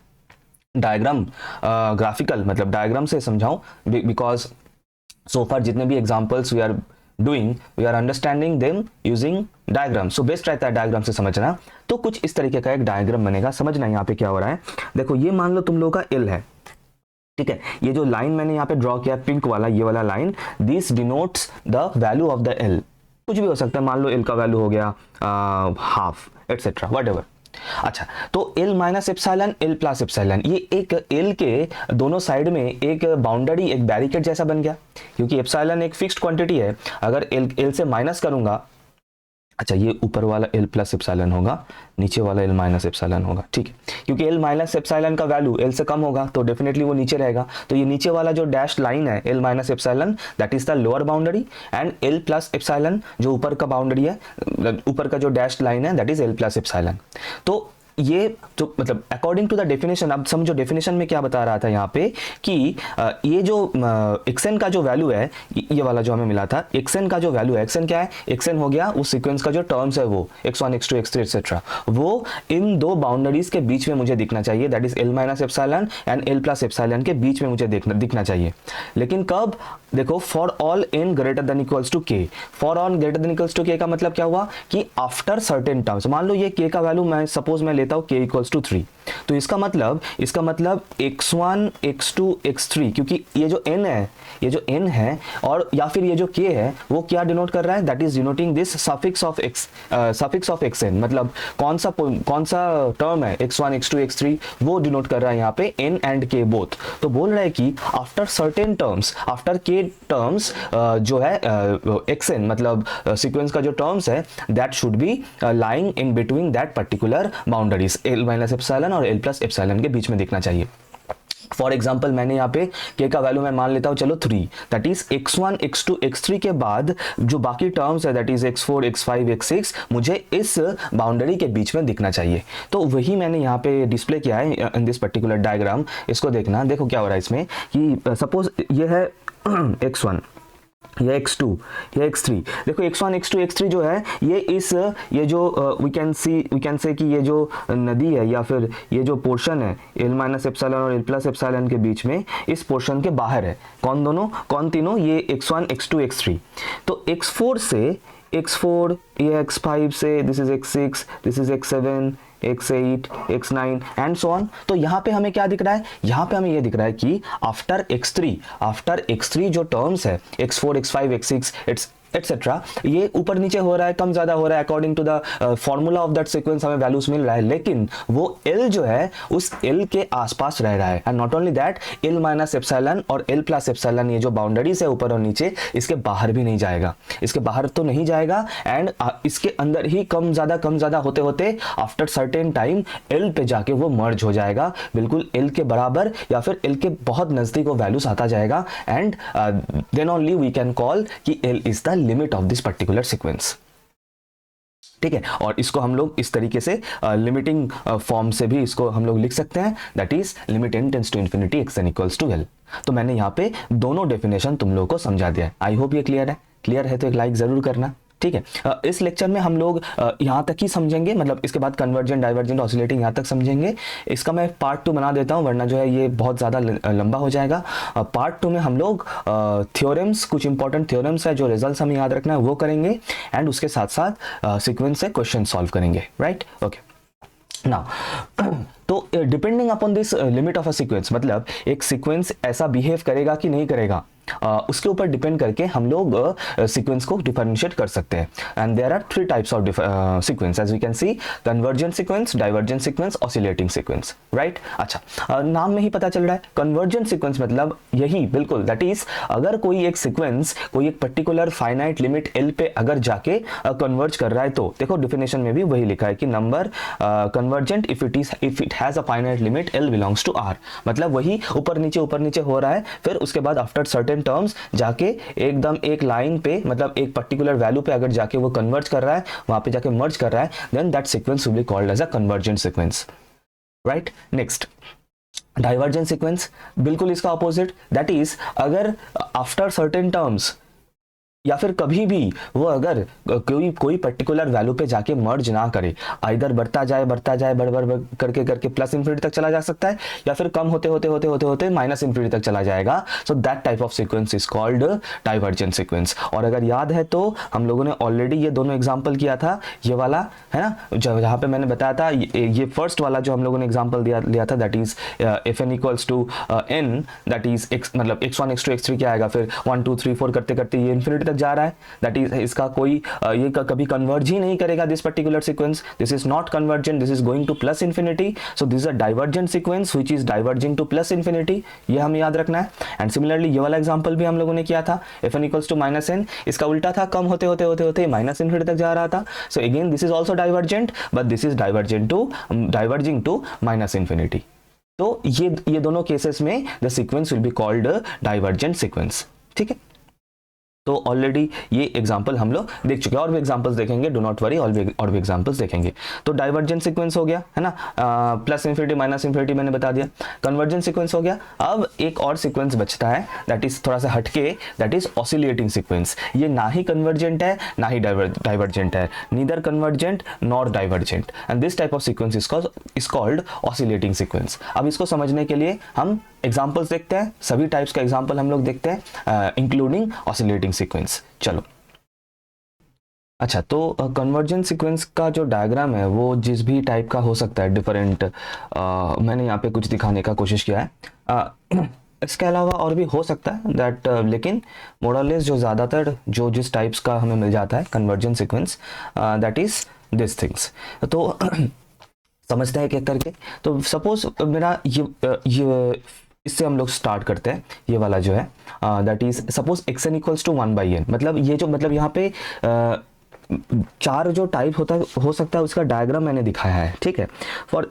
डायग्राम ग्राफिकल मतलब डायग्राम से समझाऊं, बिकॉज सो फार जितने भी examples we are doing we are understanding them using diagram. So best रहता है डायग्राम से समझना. तो कुछ इस तरीके का एक डायग्राम बनेगा. समझना यहाँ पे क्या हो रहा है. देखो, ये मान लो तुम लोगों का L है. ठीक है, ये जो लाइन मैंने यहाँ पे ड्रॉ किया पिंक वाला, ये वाला line, this denotes the value of the L. कुछ भी हो सकता है, मान लो L का वैल्यू हो गया हाफ एटसेट्रा व्हाटएवर. अच्छा, तो L minus epsilon L plus epsilon, ये एक L के दोनों साइड में एक बाउंड्री, एक बैरिकेड जैसा बन गया, क्योंकि एप्सिलॉन एक फिक्स्ड क्वांटिटी है. अगर L से माइनस करूंगा, अच्छा, ये ऊपर वाला L प्लस एप्सिलॉन होगा, नीचे वाला L माइनस एप्सिलॉन होगा. ठीक है, क्योंकि L माइनस एप्सिलॉन का वैल्यू L से कम होगा तो डेफिनेटली वो नीचे रहेगा. तो ये नीचे वाला जो डैश लाइन है L minus epsilon that is the lower boundary and L plus epsilon जो ऊपर का बाउंड्री है, ऊपर का जो डैश लाइन है that is L plus epsilon. तो ये तो मतलब अकॉर्डिंग टू द डेफिनेशन, अब समझो डेफिनेशन में क्या बता रहा था यहाँ पे कि ये जो xn का जो वैल्यू है, ये वाला जो हमें मिला था, xn का जो वैल्यू है, xn क्या है, xn हो गया उस सीक्वेंस का जो टर्म्स है वो x1 x2 x3 एक्सेट्रा, वो इन दो बाउंड्रीज के बीच में मुझे दिखना चाहिए. That is L minus epsilon and L plus epsilon के बीच में मुझे दिखना चाहिए. लेकिन कब, देखो, for all n greater than equals to k. For all greater than equals to k का मतलब क्या हुआ कि आफ्टर सर्टेन टर्म्स, मान लो ये k का वैल्यू मैं सपोज मैं लेता हूं k इक्वल्स टू 3, तो इसका मतलब x1 x2 x3, क्योंकि ये जो n है और या फिर ये जो k है वो क्या डिनोट कर रहा है, that is denoting this suffix of xn. मतलब कौन सा टर्म है x1 x2 x3, वो डिनोट कर रहा है यहाँ पे n एंड k बोथ. तो बोल रहा है कि after certain terms, after k terms जो है xn मतलब सीक्वेंस का जो टर्म्स है that should be lying in between that particular boundaries L minus epsilon और L प्लस एप्सिलॉन के बीच में दिखना चाहिए. फॉर एग्जाम्पल मैंने यहाँ पे k का वैल्यू मैं मान लेता हूँ चलो 3, that is x1 x2 x3 के बाद जो बाकी टर्म्स है that is x4 x5 x6 मुझे इस बाउंड्री के बीच में दिखना चाहिए. तो वही मैंने यहाँ पे डिस्प्ले किया है इन दिस पर्टिकुलर डायग्राम. इसको देखना, देखो क्या हो रहा है इसमें कि सपोज ये है x1, ये x2, ये x3. देखो x1 x2 x3 जो है ये जो वी कैन से कि ये जो नदी है या फिर ये जो पोर्शन है L माइनस एप्सिलॉन और L प्लस एप्सिलॉन के बीच में, इस पोर्शन के बाहर है कौन तीनों, ये x1 x2 x3. तो x4 से x4, ये x5 से this is x6, this is x7, x8, x9 and so on. तो यहाँ पे हमें क्या दिख रहा है, यहाँ पे हमें ये दिख रहा है कि आफ्टर x3 जो टर्म्स है x4 x5 x6, एटसेट्रा, ये ऊपर नीचे हो रहा है, कम ज़्यादा हो रहा है, according to the formula of that sequence हमें वैल्यूज मिल रहा है, लेकिन वो L जो है उस L के आसपास रह रहा है। And not only that, L minus epsilon और L प्लस एप्सिलॉन, ये जो बाउंड्रीज है ऊपर और नीचे, इसके बाहर भी नहीं जाएगा, इसके बाहर तो नहीं जाएगा, एंड इसके अंदर ही कम ज़्यादा होते होते आफ्टर सर्टेन टाइम L पे जाके वो मर्ज हो जाएगा, बिल्कुल L के बराबर या फिर L के बहुत नज़दीक वो वैल्यूज आता जाएगा, and then only we can call कि L is the limit of this particular sequence. ठीक है, और इसको हम लोग इस तरीके से लिमिटिंग फॉर्म से भी इसको हम लोग लिख सकते हैं, that is limit n tends to infinity x n equals to L। तो मैंने यहाँ पे दोनों डेफिनेशन तुम लोगों को समझा दिया है। आई होप ये क्लियर है। क्लियर है तो एक लाइक जरूर करना। ठीक है, इस लेक्चर में हम लोग यहाँ तक ही समझेंगे, मतलब इसके बाद कन्वर्जेंट, डाइवर्जेंट, ऑसिलेटिंग यहाँ तक समझेंगे। इसका मैं पार्ट 2 बना देता हूँ, वरना जो है ये बहुत ज़्यादा लंबा हो जाएगा। पार्ट 2 में हम लोग थ्योरम्स, कुछ इंपॉर्टेंट थ्योरम्स है जो रिजल्ट्स हमें याद रखना है वो करेंगे, एंड उसके साथ साथ सीक्वेंस से क्वेश्चन सॉल्व करेंगे। Right, okay. नाउ तो depending upon this limit of a sequence, मतलब एक सीक्वेंस ऐसा बिहेव करेगा कि नहीं करेगा, उसके ऊपर डिपेंड करके हम लोग सीक्वेंस को डिफरेंशिएट कर सकते हैं। And there are 3 types of sequence, as we can see, convergent sequence, divergent sequence, oscillating sequence. Right, अच्छा, नाम में ही पता चल रहा है कन्वर्जेंट सीक्वेंस मतलब यही बिल्कुल, दैट इज अगर कोई एक सीक्वेंस कोई एक पर्टिकुलर फाइनाइट लिमिट L पे अगर जाके कन्वर्ज कर रहा है, तो देखो डिफिनेशन में भी वही लिखा है कि number convergent if it has a finite limit L belongs to R, मतलब वही ऊपर नीचे हो रहा है, फिर उसके बाद आफ्टर सर्टेन टर्म्स जाके एकदम एक लाइन पे, मतलब एक पर्टिकुलर वैल्यू पे अगर जाके वो कन्वर्ज कर रहा है, वहां पे जाके मर्ज कर रहा है, then that sequence will be called as a convergent sequence. Right, next divergent sequence, बिल्कुल इसका अपोजिट, दैट इज अगर आफ्टर सर्टेन टर्म्स या फिर कभी भी वो अगर कोई पर्टिकुलर वैल्यू पे जाके मर्ज ना करे, आइदर बढ़ता जाए बढ़ करके प्लस इन्फिनिटी तक चला जा सकता है, या फिर कम होते माइनस इन्फिनिटी तक चला जाएगा, so that type of sequence is called divergent sequence. और अगर याद है तो हम लोगों ने ऑलरेडी ये दोनों एग्जाम्पल किया था, ये वाला है ना, जहाँ पे मैंने बताया था, ये फर्स्ट वाला जो हम लोगों ने एग्जाम्पल लिया था, that is F N equals to n, that is x, मतलब x1 x2 x3 क्या आएगा, फिर 1 2 3 4 करते ये इन्फिनिटी जा रहा है, दैट इज इसका कोई ये कभी कन्वर्ज ही नहीं करेगा, this particular sequence, this is not convergent, this is going to plus infinity, so this is a divergent sequence which is diverging to plus infinity, ये हमें याद रखना है। एंड सिमिलरली ये वाला एग्जांपल भी हम लोगों ने किया था, fn equals to minus n, इसका उल्टा था, कम होते माइनस इन्फिनिटी तक जा रहा था, so again this is also divergent, but this is diverging to minus infinity. तो ये दोनों केसेस में the sequence will be called divergent sequence. ठीक है, तो ऑलरेडी ये एग्जांपल हम लोग देख चुके हैं, और भी एग्जांपल्स देखेंगे, डू नॉट वरी, और भी एग्जांपल्स देखेंगे। तो डाइवर्जेंट सीक्वेंस हो गया है ना, प्लस इन्फिनिटी माइनस इन्फिनिटी मैंने बता दिया, कन्वर्जेंट सीक्वेंस हो गया। अब एक और सीक्वेंस बचता है, दैट इज थोड़ा सा हटके, दैट इज ऑसिलेटिंग सीक्वेंस। ये ना ही कन्वर्जेंट है ना ही डाइवर्जेंट है, neither convergent nor divergent, and this type of sequence is called oscillating sequence. अब इसको समझने के लिए हम एग्जाम्पल्स देखते हैं, सभी टाइप्स का एग्जाम्पल हम लोग देखते हैं, इंक्लूडिंग ऑसिलेटिंग सीक्वेंस। चलो, अच्छा, तो कन्वर्जेंट सीक्वेंस का जो डायग्राम है वो जिस भी टाइप का हो सकता है, डिफरेंट, मैंने यहाँ पे कुछ दिखाने का कोशिश किया है, इसके अलावा और भी हो सकता है दैट, लेकिन मोरलेस जो ज़्यादातर जो जिस टाइप्स का हमें मिल जाता है convergent sequence, that is this things. तो समझते हैं एक करके। तो सपोज मेरा ये इससे हम लोग स्टार्ट करते हैं, ये वाला जो है, that is suppose x n equals to 1/n, मतलब ये जो, मतलब यहाँ पे 4 जो टाइप हो सकता है उसका डायग्राम मैंने दिखाया है। ठीक है, फॉर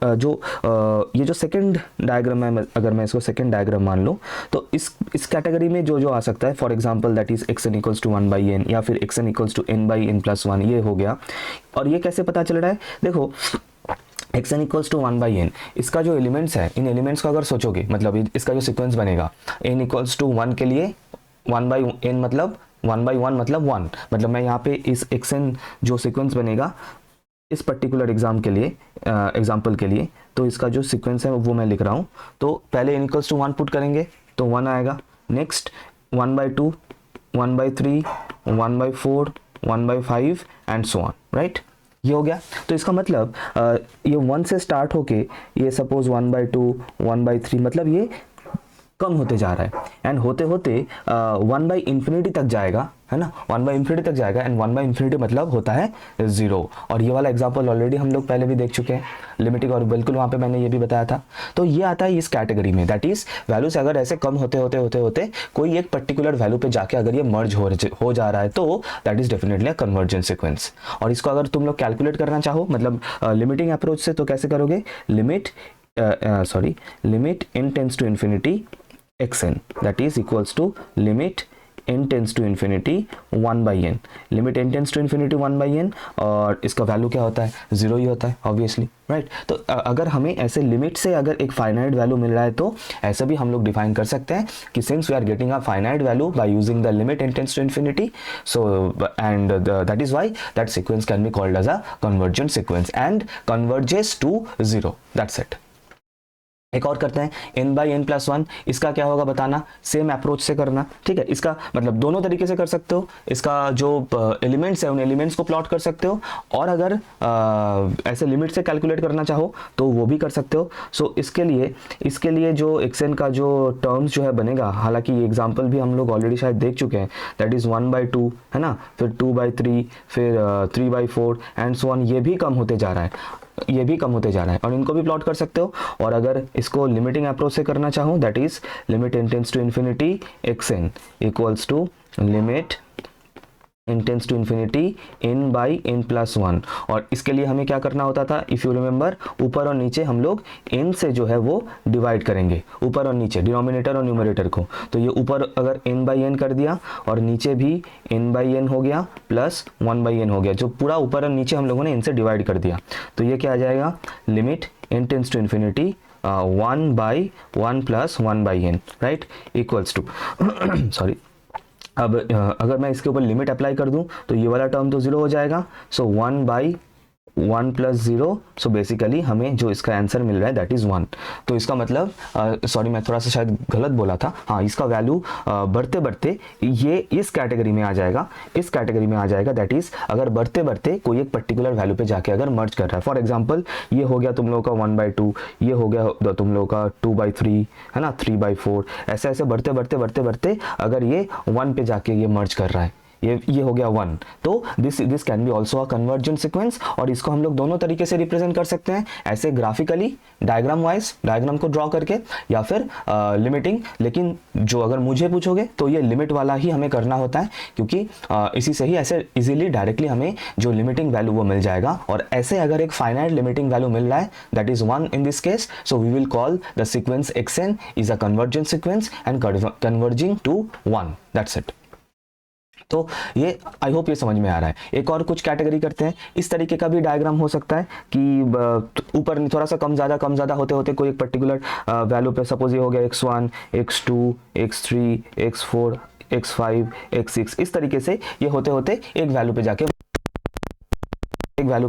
ये जो सेकंड डायग्राम है, अगर मैं इसको सेकंड डायग्राम मान लूँ, तो इस कैटेगरी में जो आ सकता है, for example that is x n equals to 1/n, या फिर x n equals to n/n+1, ये हो गया। और ये कैसे पता चल रहा है, देखो x n equals to 1/n, इसका जो एलिमेंट्स है, इन एलिमेंट्स को अगर सोचोगे, मतलब इसका जो सीक्वेंस बनेगा, n इक्वल्स टू 1 के लिए 1/n मतलब 1/1 मतलब 1, मतलब मैं यहाँ पे इस xn जो सीक्वेंस बनेगा इस पर्टिकुलर एग्जाम्पल के लिए, तो इसका जो सीक्वेंस है वो मैं लिख रहा हूँ। तो पहले n इक्वल्स टू 1 पुट करेंगे तो 1 आएगा, next 1/2, 1/3, 1/4, 1/5 and so on, right, ये हो गया। तो इसका मतलब ये 1 से स्टार्ट होके ये सपोज 1/2, 1/3, मतलब ये कम होते जा रहा है एंड होते होते 1/∞ तक जाएगा, है ना, 1/∞ तक जाएगा एंड 1/∞ मतलब होता है 0। और ये वाला एग्जांपल ऑलरेडी हम लोग पहले भी देख चुके हैं, लिमिटिंग और बिल्कुल वहाँ पे मैंने ये भी बताया था। तो ये आता है इस कैटेगरी में, दैट इज वैल्यूज अगर ऐसे कम होते होते होते होते कोई एक पर्टिकुलर वैल्यू पे जाके अगर ये मर्ज हो जा रहा है तो that is definitely a convergent sequence. और इसको अगर तुम लोग कैलकुलेट करना चाहो मतलब लिमिटिंग अप्रोच से, तो कैसे करोगे, limit n tends to infinity xn that is equals to limit n tends to infinity 1/n, limit n tends to infinity 1/n और इसका वैल्यू क्या होता है, 0 ही होता है ऑब्वियसली, राइट। तो अगर हमें ऐसे लिमिट से अगर एक फाइनाइट वैल्यू मिल रहा है तो ऐसे भी हम लोग डिफाइन कर सकते हैं कि since we are getting a finite value by using the limit n tends to infinity, so and that is why that sequence can be called as a convergent sequence and converges to 0, that's it. एक और करते हैं n/n+1, इसका क्या होगा बताना, सेम अप्रोच से करना, ठीक है। इसका मतलब दोनों तरीके से कर सकते हो, इसका जो एलिमेंट्स है उन एलिमेंट्स को प्लॉट कर सकते हो और अगर ऐसे लिमिट से कैलकुलेट करना चाहो तो वो भी कर सकते हो। सो इसके लिए जो xn का जो टर्म्स जो है बनेगा, हालांकि ये एग्जाम्पल भी हम लोग ऑलरेडी शायद देख चुके हैं, दैट इज 1/2, है ना, फिर 2/3, फिर 3/4 एंड सो ऑन, ये भी कम होते जा रहा है, ये भी कम होते जा रहा है और इनको भी प्लॉट कर सकते हो। और अगर इसको लिमिटिंग अप्रोच से करना चाहो, that is limit n tends to infinity xn equals to limit n tends to infinity n/n+1। और इसके लिए हमें क्या करना होता था, इफ़ यू रिमेंबर, ऊपर और नीचे हम लोग n से जो है वो डिवाइड करेंगे, ऊपर और नीचे, डिनोमिनेटर और न्यूमरेटर को। तो ये ऊपर अगर n/n कर दिया और नीचे भी n/n हो गया प्लस 1/n हो गया, जो पूरा ऊपर और नीचे हम लोगों ने n से डिवाइड कर दिया। तो ये क्या आ जाएगा, limit n tends to infinity 1/1 plus 1/n, right, equals to sorry. अब अगर मैं इसके ऊपर लिमिट अप्लाई कर दूं तो ये वाला टर्म तो 0 हो जाएगा, सो 1/1 प्लस 0, सो बेसिकली हमें जो इसका आंसर मिल रहा है दैट इज 1। तो इसका मतलब सॉरी मैं थोड़ा सा शायद गलत बोला था, हाँ, इसका वैल्यू बढ़ते बढ़ते ये इस कैटेगरी में आ जाएगा, इस कैटेगरी में आ जाएगा, दैट इज अगर बढ़ते बढ़ते कोई एक पर्टिकुलर वैल्यू पे जाके अगर मर्ज कर रहा है। फॉर एग्जाम्पल ये हो गया तुम लोगों का 1/2, ये हो गया तुम लोगों का 2/3, है ना, 3/4, ऐसे ऐसे बढ़ते बढ़ते बढ़ते बढ़ते अगर ये 1 पे जाके ये मर्ज कर रहा है, ये हो गया 1, तो this can be also a convergent sequence. और इसको हम लोग दोनों तरीके से रिप्रेजेंट कर सकते हैं, ऐसे ग्राफिकली डायग्राम वाइज, डायग्राम को ड्रॉ करके, या फिर लिमिटिंग। लेकिन जो अगर मुझे पूछोगे तो ये लिमिट वाला ही हमें करना होता है, क्योंकि इसी से ही ऐसे इजीली डायरेक्टली हमें जो लिमिटिंग वैल्यू वो मिल जाएगा। और ऐसे अगर एक फाइनाइट लिमिटिंग वैल्यू मिल रहा है that is 1 in this case, so we will call the sequence xn is a convergent sequence and converging to 1, that's it. तो ये आई होप ये समझ में आ रहा है। एक और कुछ कैटेगरी करते हैं, इस तरीके का भी डायग्राम हो सकता है कि ऊपर थोड़ा सा कम ज़्यादा होते होते कोई एक पर्टिकुलर वैल्यू पे, सपोज ये हो गया x1, x2, x3, x4, x5, x6, इस तरीके से ये होते होते एक वैल्यू पे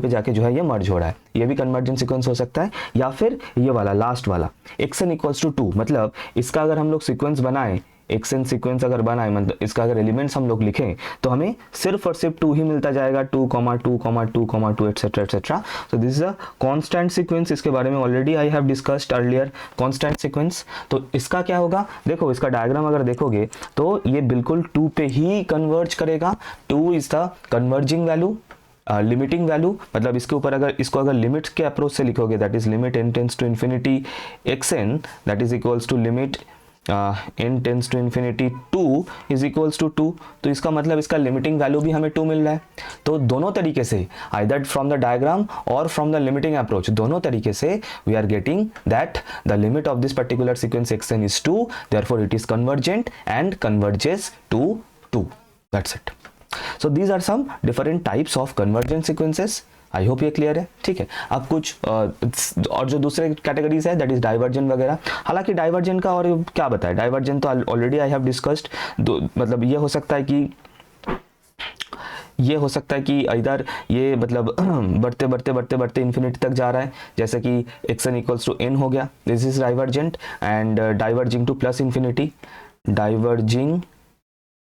जाके जो है ये मर्ज हो रहा है, ये भी कन्वर्जेंट सीक्वेंस हो सकता है। या फिर ये वाला लास्ट वाला xn इक्वल्स टू 2, मतलब इसका अगर हम लोग सीक्वेंस बनाएं, xn सीक्वेंस अगर बनाए, मतलब इसका अगर एलिमेंट्स हम लोग लिखें तो हमें सिर्फ और सिर्फ 2 ही मिलता जाएगा, 2, 2, 2, 2 etcetera etcetera. So this is a constant sequence, इसके बारे में already I have discussed earlier, constant sequence. तो इसका क्या होगा, देखो इसका डायग्राम अगर देखोगे तो ये बिल्कुल 2 पे ही कन्वर्ज करेगा, 2 is the converging value, limiting value, मतलब इसके ऊपर अगर इसको अगर लिमिट के अप्रोच से लिखोगे that is limit n tends to infinity xn that is equals to limit n tends to infinity 2 is equals to 2। तो इसका मतलब इसका लिमिटिंग वैल्यू भी हमें 2 मिल रहा है। तो दोनों तरीके से, आइदर फ्रॉम द डायग्राम और फ्रॉम द लिमिटिंग अप्रोच, दोनों तरीके से we are getting that the limit of this particular sequence xn is 2, therefore it is convergent and converges to 2, that's it. So these are some different types of convergent sequences. I hope ये क्लियर है, ठीक है। अब कुछ और जो दूसरे कैटेगरीज है दैट इज डाइवर्जेंट वगैरह। हालांकि डाइवर्जेंट का और क्या बताए, डाइवर्जेंट तो ऑलरेडी आई हैव डिस्कस्ड। मतलब ये हो सकता है कि इधर ये मतलब बढ़ते इन्फिनिटी तक जा रहा है, जैसे कि xn इक्वल्स टू n हो गया, this is divergent. And diverging to plus infinity, diverging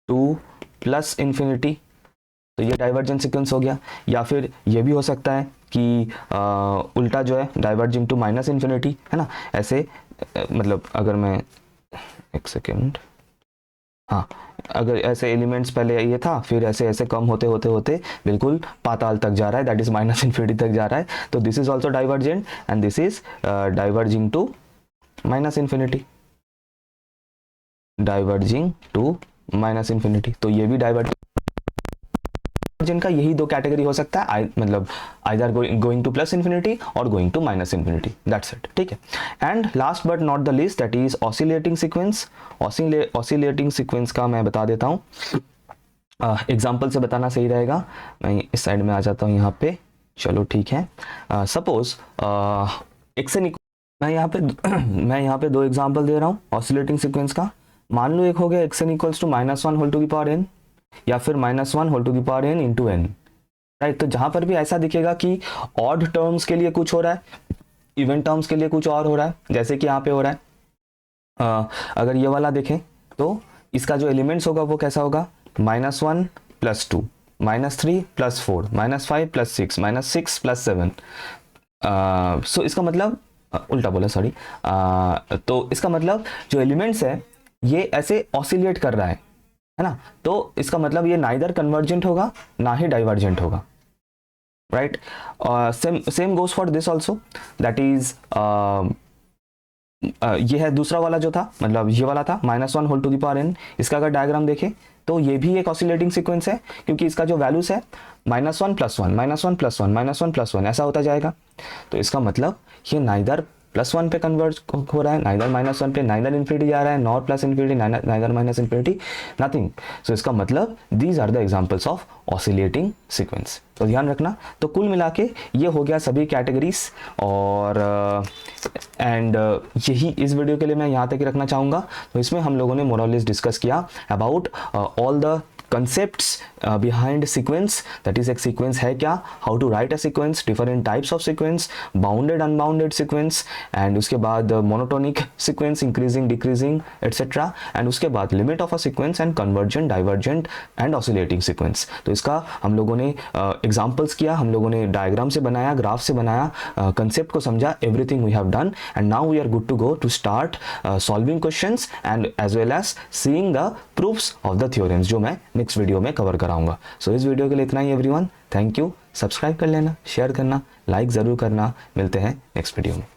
to plus infinity, तो ये डाइवर्जेंट सीक्वेंस हो गया। या फिर ये भी हो सकता है कि उल्टा जो है डाइवर्जिंग टू माइनस इन्फिनिटी, है ना, ऐसे मतलब अगर मैं एक सेकेंड, हाँ, अगर ऐसे एलिमेंट्स पहले ये था, फिर ऐसे ऐसे कम होते होते होते बिल्कुल पाताल तक जा रहा है, दैट इज माइनस इन्फिनिटी तक जा रहा है, तो this is also divergent and this is diverging to minus infinity, diverging to minus infinity. तो ये भी डाइवर्जेंट का यही दो कैटेगरी हो सकता है, मतलब either going to plus infinity और going to minus infinity, that's it, ठीक है। And last but not the least that is oscillating sequence. Oscillating sequence का मैं बता देता हूँ, एग्जाम्पल से बताना सही रहेगा। मैं इस साइड में आ जाता हूँ यहाँ पे, चलो ठीक है। सपोज मैं यहाँ पे दो एग्जाम्पल दे रहा हूँ ऑसिलेटिंग सीक्वेंस का। मान लो एक हो गया xn equals to -1 whole to the power n, या फिर -1 whole to the power n into n, right. तो जहां पर भी ऐसा दिखेगा कि ऑड टर्म्स के लिए कुछ हो रहा है, इवन टर्म्स के लिए कुछ और हो रहा है, जैसे कि यहाँ पे हो रहा है, अगर ये वाला देखें तो इसका जो एलिमेंट्स होगा वो कैसा होगा, -1 + 2, -3 + 4, -5 + 6, -6 + 7। सो इसका मतलब उल्टा बोला, सॉरी। तो इसका मतलब जो एलिमेंट्स है ये ऐसे ऑसिलेट कर रहा है ना, तो इसका मतलब ये नाइदर कन्वर्जेंट होगा ना ही डाइवर्जेंट होगा, right. Same goes for this also, that is ये है दूसरा वाला जो था, मतलब ये वाला था -1 whole to the power n। इसका अगर डायग्राम देखें तो ये भी एक ऑसिलेटिंग सीक्वेंस है, क्योंकि इसका जो वैल्यूज है -1 + 1, -1 + 1, -1 + 1 ऐसा होता जाएगा। तो इसका मतलब ये नाइदर +1 पे कन्वर्ट हो रहा है, नाइदर -1 पे, नाइदर इन्फिनिटी जा रहा है, not plus infinity, neither minus infinity, nothing. So इसका मतलब these are the examples of oscillating sequence. तो ध्यान रखना। तो कुल मिला के ये हो गया सभी कैटेगरीज, और एंड यही इस वीडियो के लिए मैं यहाँ तक ही रखना चाहूँगा। तो इसमें हम लोगों ने मोर और लेस डिस्कस किया about all the concepts behind sequence, that is एक sequence है क्या, how to write a sequence, different types of sequence, bounded unbounded sequence, and उसके बाद monotonic sequence, increasing decreasing etc, and उसके बाद limit of a sequence and convergent divergent and oscillating sequence। तो इसका हम लोगों ने examples किया, हम लोगों ने diagram से बनाया, graph से बनाया, concept को समझा, everything we have done, and now we are good to go to start solving questions and as well as seeing the proofs of the theorems, जो मैं नेक्स्ट वीडियो में कवर कराऊंगा। सो इस वीडियो के लिए इतना ही एवरीवन, थैंक यू। सब्सक्राइब कर लेना, शेयर करना, लाइक ज़रूर करना। मिलते हैं नेक्स्ट वीडियो में।